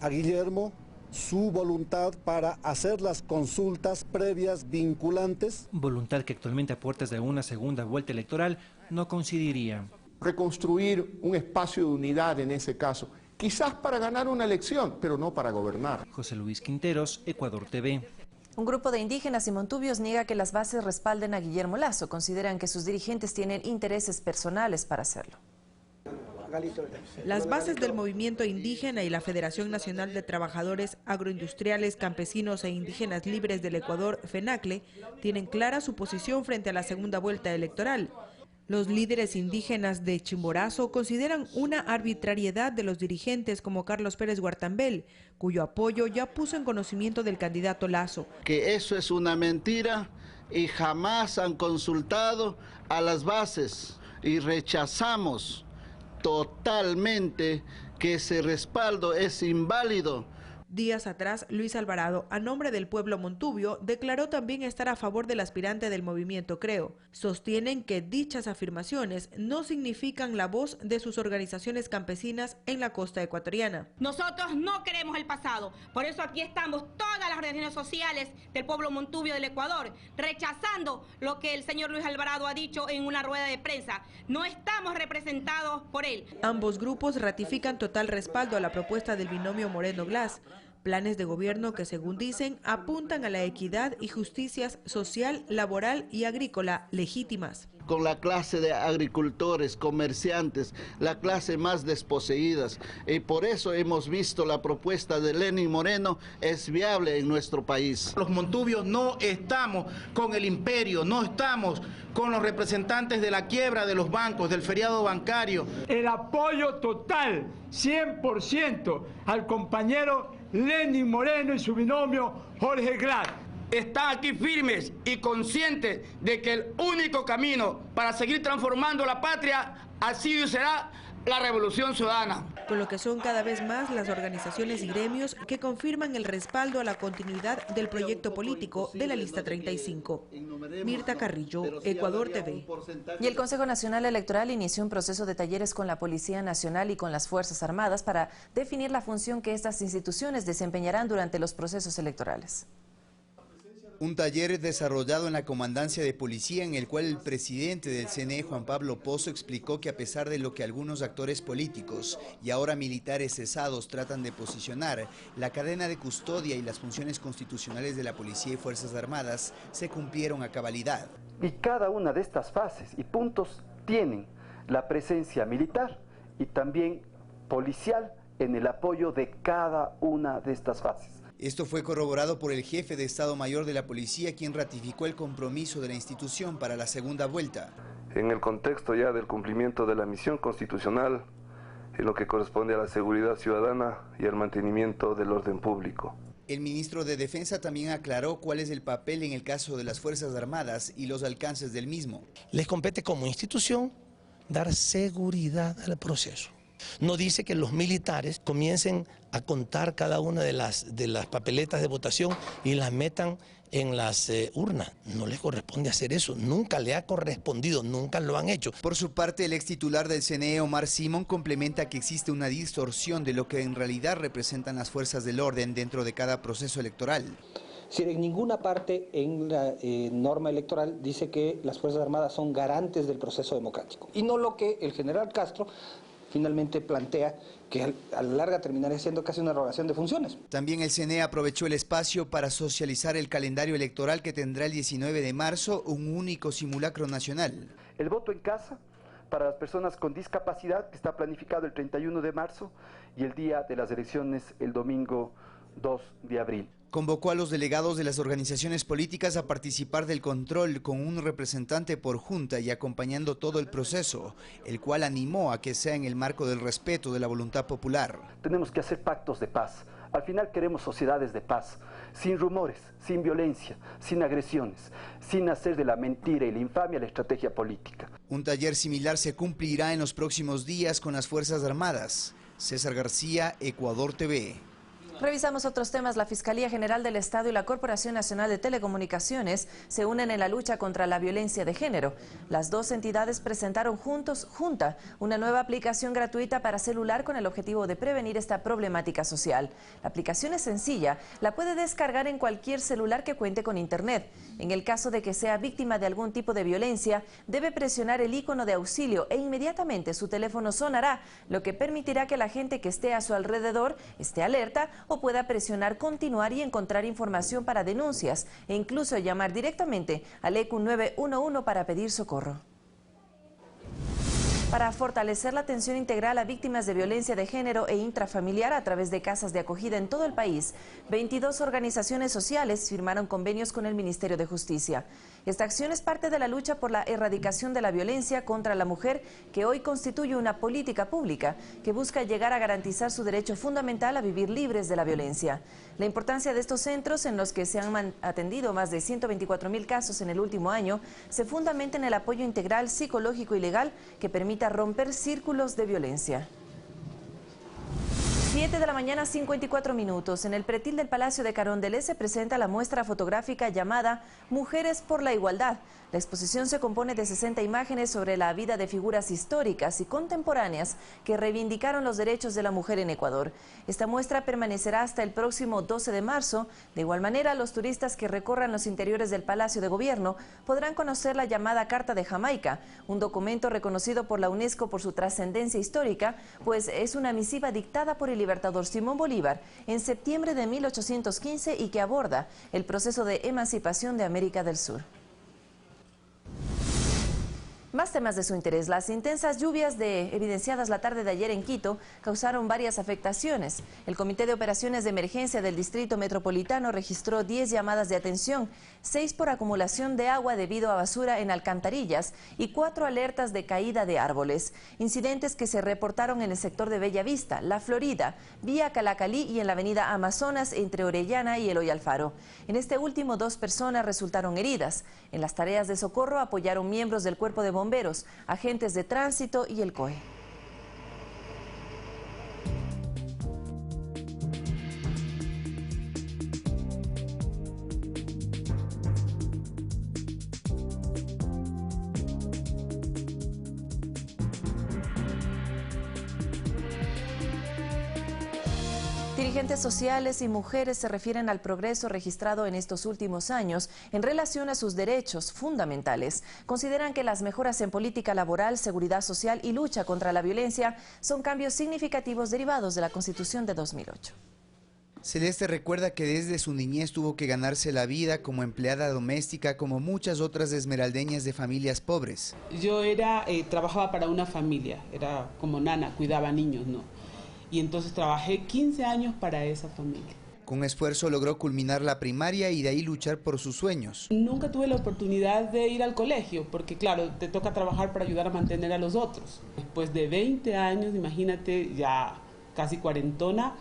a Guillermo su voluntad para hacer las consultas previas vinculantes. Voluntad que actualmente a puertas de una segunda vuelta electoral no coincidiría. Reconstruir un espacio de unidad en ese caso, quizás para ganar una elección, pero no para gobernar. José Luis Quinteros, Ecuador TV. Un grupo de indígenas y montubios niega que las bases respalden a Guillermo Lasso. Consideran que sus dirigentes tienen intereses personales para hacerlo. Las bases del movimiento indígena y la Federación Nacional de Trabajadores Agroindustriales, Campesinos e Indígenas Libres del Ecuador, FENACLE, tienen clara su posición frente a la segunda vuelta electoral. Los líderes indígenas de Chimborazo consideran una arbitrariedad de los dirigentes como Carlos Pérez Guartambel, cuyo apoyo ya puso en conocimiento del candidato Lasso. Que eso es una mentira y jamás han consultado a las bases y rechazamos totalmente que ese respaldo es inválido. Días atrás, Luis Alvarado, a nombre del pueblo montubio, declaró también estar a favor del aspirante del movimiento Creo. Sostienen que dichas afirmaciones no significan la voz de sus organizaciones campesinas en la costa ecuatoriana. Nosotros no queremos el pasado, por eso aquí estamos todas las organizaciones sociales del pueblo montubio del Ecuador, rechazando lo que el señor Luis Alvarado ha dicho en una rueda de prensa. No estamos representados por él. Ambos grupos ratifican total respaldo a la propuesta del binomio Moreno-Glass, planes de gobierno que, según dicen, apuntan a la equidad y justicias social, laboral y agrícola legítimas. con la clase de agricultores, comerciantes, la clase más desposeídas. Y por eso hemos visto la propuesta de Lenín Moreno es viable en nuestro país. Los montubios no estamos con el imperio, no estamos con los representantes de la quiebra de los bancos, del feriado bancario. El apoyo total, 100%, al compañero Lenín Moreno y su binomio Jorge Glass. Están aquí firmes y conscientes de que el único camino para seguir transformando la patria ha sido y será la revolución ciudadana. Con lo que son cada vez más las organizaciones y gremios que confirman el respaldo a la continuidad del proyecto político de la lista 35. Mirta Carrillo, Ecuador TV. Y el Consejo Nacional Electoral inició un proceso de talleres con la Policía Nacional y con las Fuerzas Armadas para definir la función que estas instituciones desempeñarán durante los procesos electorales. Un taller desarrollado en la Comandancia de Policía en el cual el presidente del CNE, Juan Pablo Pozo, explicó que a pesar de lo que algunos actores políticos y ahora militares cesados tratan de posicionar, la cadena de custodia y las funciones constitucionales de la Policía y Fuerzas Armadas se cumplieron a cabalidad. Y cada una de estas fases y puntos tienen la presencia militar y también policial en el apoyo de cada una de estas fases. Esto fue corroborado por el jefe de Estado Mayor de la Policía, quien ratificó el compromiso de la institución para la segunda vuelta. En el contexto ya del cumplimiento de la misión constitucional, en lo que corresponde a la seguridad ciudadana y al mantenimiento del orden público. El ministro de Defensa también aclaró cuál es el papel en el caso de las Fuerzas Armadas y los alcances del mismo. Les compete como institución dar seguridad al proceso. No dice que los militares comiencen a contar cada una de las papeletas de votación y las metan en las urnas. No les corresponde hacer eso, nunca le ha correspondido, nunca lo han hecho. Por su parte, el ex titular del CNE, Omar Simón, complementa que existe una distorsión de lo que en realidad representan las fuerzas del orden dentro de cada proceso electoral. Si en ninguna parte en la norma electoral dice que las Fuerzas Armadas son garantes del proceso democrático, y no lo que el general Castro finalmente plantea, que a la larga terminará siendo casi una rogación de funciones. También el CNE aprovechó el espacio para socializar el calendario electoral que tendrá el 19 de marzo, un único simulacro nacional. El voto en casa para las personas con discapacidad, que está planificado el 31 de marzo, y el día de las elecciones el domingo 2 de abril. Convocó a los delegados de las organizaciones políticas a participar del control con un representante por junta y acompañando todo el proceso, el cual animó a que sea en el marco del respeto de la voluntad popular. Tenemos que hacer pactos de paz. Al final queremos sociedades de paz, sin rumores, sin violencia, sin agresiones, sin hacer de la mentira y la infamia la estrategia política. Un taller similar se cumplirá en los próximos días con las Fuerzas Armadas. César García, Ecuador TV. Revisamos otros temas. La Fiscalía General del Estado y la Corporación Nacional de Telecomunicaciones se unen en la lucha contra la violencia de género. Las dos entidades presentaron junta una nueva aplicación gratuita para celular con el objetivo de prevenir esta problemática social. La aplicación es sencilla, la puede descargar en cualquier celular que cuente con internet. En el caso de que sea víctima de algún tipo de violencia, debe presionar el icono de auxilio e inmediatamente su teléfono sonará, lo que permitirá que la gente que esté a su alrededor esté alerta o pueda presionar continuar y encontrar información para denuncias e incluso llamar directamente al ECU 911 para pedir socorro. Para fortalecer la atención integral a víctimas de violencia de género e intrafamiliar a través de casas de acogida en todo el país, 22 organizaciones sociales firmaron convenios con el Ministerio de Justicia. Esta acción es parte de la lucha por la erradicación de la violencia contra la mujer, que hoy constituye una política pública que busca llegar a garantizar su derecho fundamental a vivir libres de la violencia. La importancia de estos centros, en los que se han atendido más de 124.000 casos en el último año, se fundamenta en el apoyo integral, psicológico y legal que permita romper círculos de violencia. 7 de la mañana, 54 minutos. En el pretil del Palacio de Carondelet se presenta la muestra fotográfica llamada Mujeres por la Igualdad. La exposición se compone de 60 imágenes sobre la vida de figuras históricas y contemporáneas que reivindicaron los derechos de la mujer en Ecuador. Esta muestra permanecerá hasta el próximo 12 de marzo. De igual manera, los turistas que recorran los interiores del Palacio de Gobierno podrán conocer la llamada Carta de Jamaica, un documento reconocido por la UNESCO por su trascendencia histórica, pues es una misiva dictada por el libertador Simón Bolívar en septiembre de 1815 y que aborda el proceso de emancipación de América del Sur. Más temas de su interés. Las intensas lluvias evidenciadas la tarde de ayer en Quito causaron varias afectaciones. El Comité de Operaciones de Emergencia del Distrito Metropolitano registró 10 llamadas de atención, 6 por acumulación de agua debido a basura en alcantarillas y 4 alertas de caída de árboles. Incidentes que se reportaron en el sector de Bellavista, La Florida, Vía Calacalí y en la avenida Amazonas entre Orellana y Eloy Alfaro. En este último, 2 personas resultaron heridas. En las tareas de socorro apoyaron miembros del Cuerpo de Bomberos, agentes de tránsito y el COE. Dirigentes sociales y mujeres se refieren al progreso registrado en estos últimos años en relación a sus derechos fundamentales. Consideran que las mejoras en política laboral, seguridad social y lucha contra la violencia son cambios significativos derivados de la Constitución de 2008. Celeste recuerda que desde su niñez tuvo que ganarse la vida como empleada doméstica como muchas otras esmeraldeñas de familias pobres. Yo trabajaba para una familia, era como nana, cuidaba niños, ¿no? Y entonces trabajé 15 años para esa familia. Con esfuerzo logró culminar la primaria y de ahí luchar por sus sueños. Nunca tuve la oportunidad de ir al colegio, porque claro, te toca trabajar para ayudar a mantener a los otros. Después de 20 años, imagínate, ya casi cuarentona,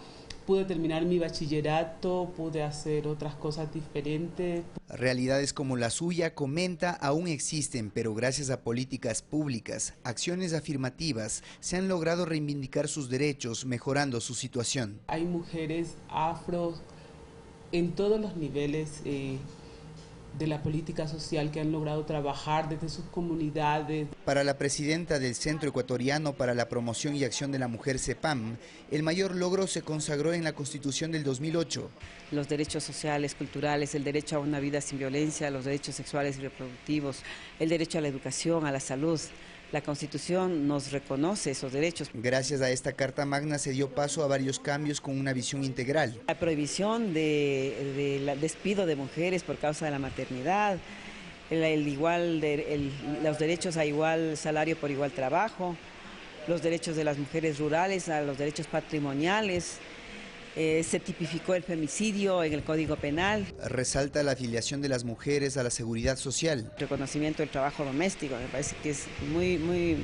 pude terminar mi bachillerato, pude hacer otras cosas diferentes. Realidades como la suya, comenta, aún existen, pero gracias a políticas públicas, acciones afirmativas, se han logrado reivindicar sus derechos, mejorando su situación. Hay mujeres afro en todos los niveles de la política social que han logrado trabajar desde sus comunidades. Para la presidenta del Centro Ecuatoriano para la Promoción y Acción de la Mujer, CEPAM, el mayor logro se consagró en la Constitución del 2008. Los derechos sociales, culturales, el derecho a una vida sin violencia, los derechos sexuales y reproductivos, el derecho a la educación, a la salud. La Constitución nos reconoce esos derechos. Gracias a esta Carta Magna se dio paso a varios cambios con una visión integral. La prohibición del despido de mujeres por causa de la maternidad, los derechos a igual salario por igual trabajo, los derechos de las mujeres rurales, a los derechos patrimoniales. Se tipificó el femicidio en el Código Penal. Resalta la afiliación de las mujeres a la seguridad social. Reconocimiento del trabajo doméstico, me parece que es muy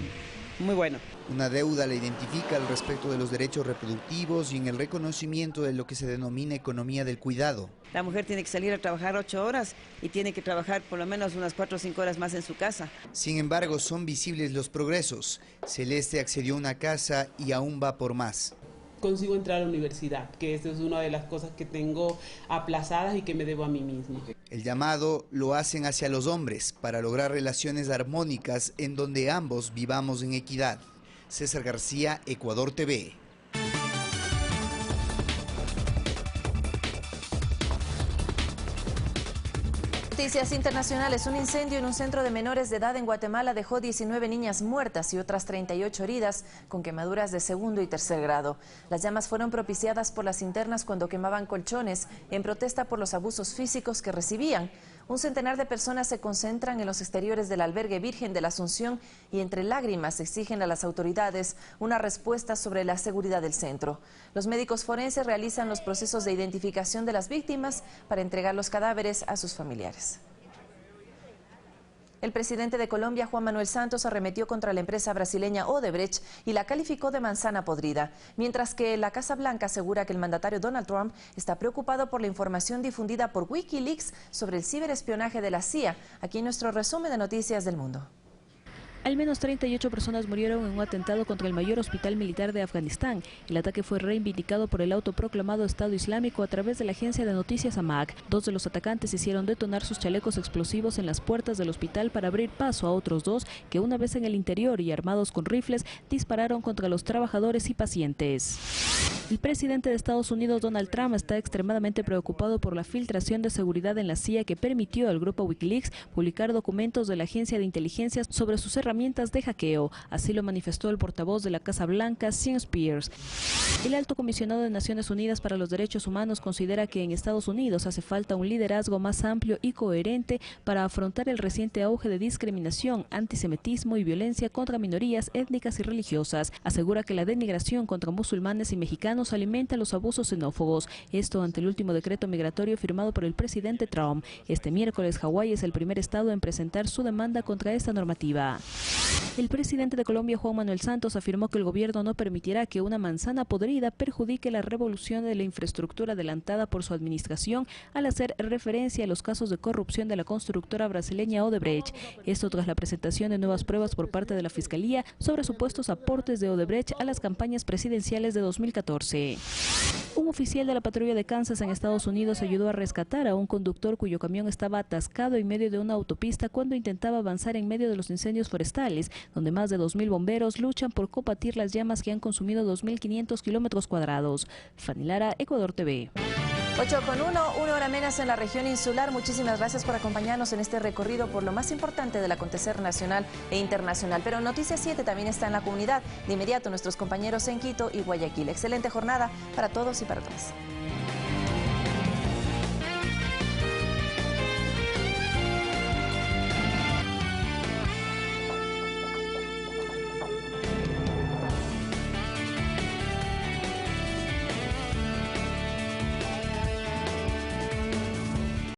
bueno. Una deuda la identifica al respecto de los derechos reproductivos y en el reconocimiento de lo que se denomina economía del cuidado. La mujer tiene que salir a trabajar 8 horas y tiene que trabajar por lo menos unas 4 o 5 horas más en su casa. Sin embargo, son visibles los progresos. Celeste accedió a una casa y aún va por más. Consigo entrar a la universidad, que esa es una de las cosas que tengo aplazadas y que me debo a mí misma. El llamado lo hacen hacia los hombres para lograr relaciones armónicas en donde ambos vivamos en equidad. César García, Ecuador TV. Noticias internacionales. Un incendio en un centro de menores de edad en Guatemala dejó 19 niñas muertas y otras 38 heridas con quemaduras de segundo y tercer grado. Las llamas fueron propiciadas por las internas cuando quemaban colchones en protesta por los abusos físicos que recibían. Un centenar de personas se concentran en los exteriores del albergue Virgen de la Asunción y entre lágrimas exigen a las autoridades una respuesta sobre la seguridad del centro. Los médicos forenses realizan los procesos de identificación de las víctimas para entregar los cadáveres a sus familiares. El presidente de Colombia, Juan Manuel Santos, arremetió contra la empresa brasileña Odebrecht y la calificó de manzana podrida, mientras que la Casa Blanca asegura que el mandatario Donald Trump está preocupado por la información difundida por Wikileaks sobre el ciberespionaje de la CIA. Aquí nuestro resumen de Noticias del Mundo. Al menos 38 personas murieron en un atentado contra el mayor hospital militar de Afganistán. El ataque fue reivindicado por el autoproclamado Estado Islámico a través de la agencia de noticias Amaq. 2 de los atacantes hicieron detonar sus chalecos explosivos en las puertas del hospital para abrir paso a otros 2 que una vez en el interior y armados con rifles dispararon contra los trabajadores y pacientes. El presidente de Estados Unidos, Donald Trump, está extremadamente preocupado por la filtración de seguridad en la CIA que permitió al grupo Wikileaks publicar documentos de la agencia de inteligencia sobre sus herramientas herramientas de hackeo. Así lo manifestó el portavoz de la Casa Blanca, Sean Spears. El alto comisionado de Naciones Unidas para los Derechos Humanos considera que en Estados Unidos hace falta un liderazgo más amplio y coherente para afrontar el reciente auge de discriminación, antisemitismo y violencia contra minorías étnicas y religiosas. Asegura que la denigración contra musulmanes y mexicanos alimenta los abusos xenófobos. Esto ante el último decreto migratorio firmado por el presidente Trump. Este miércoles, Hawái es el primer estado en presentar su demanda contra esta normativa. El presidente de Colombia, Juan Manuel Santos, afirmó que el gobierno no permitirá que una manzana podrida perjudique la revolución de la infraestructura adelantada por su administración al hacer referencia a los casos de corrupción de la constructora brasileña Odebrecht. Esto tras la presentación de nuevas pruebas por parte de la Fiscalía sobre supuestos aportes de Odebrecht a las campañas presidenciales de 2014. Un oficial de la patrulla de Kansas en Estados Unidos ayudó a rescatar a un conductor cuyo camión estaba atascado en medio de una autopista cuando intentaba avanzar en medio de los incendios forestales, donde más de 2.000 bomberos luchan por combatir las llamas que han consumido 2.500 kilómetros cuadrados. Fanny Lara, Ecuador TV. 8:01, una hora menos en la región insular. Muchísimas gracias por acompañarnos en este recorrido por lo más importante del acontecer nacional e internacional. Pero Noticias 7 también está en la comunidad. De inmediato, nuestros compañeros en Quito y Guayaquil. Excelente jornada para todos y para todas.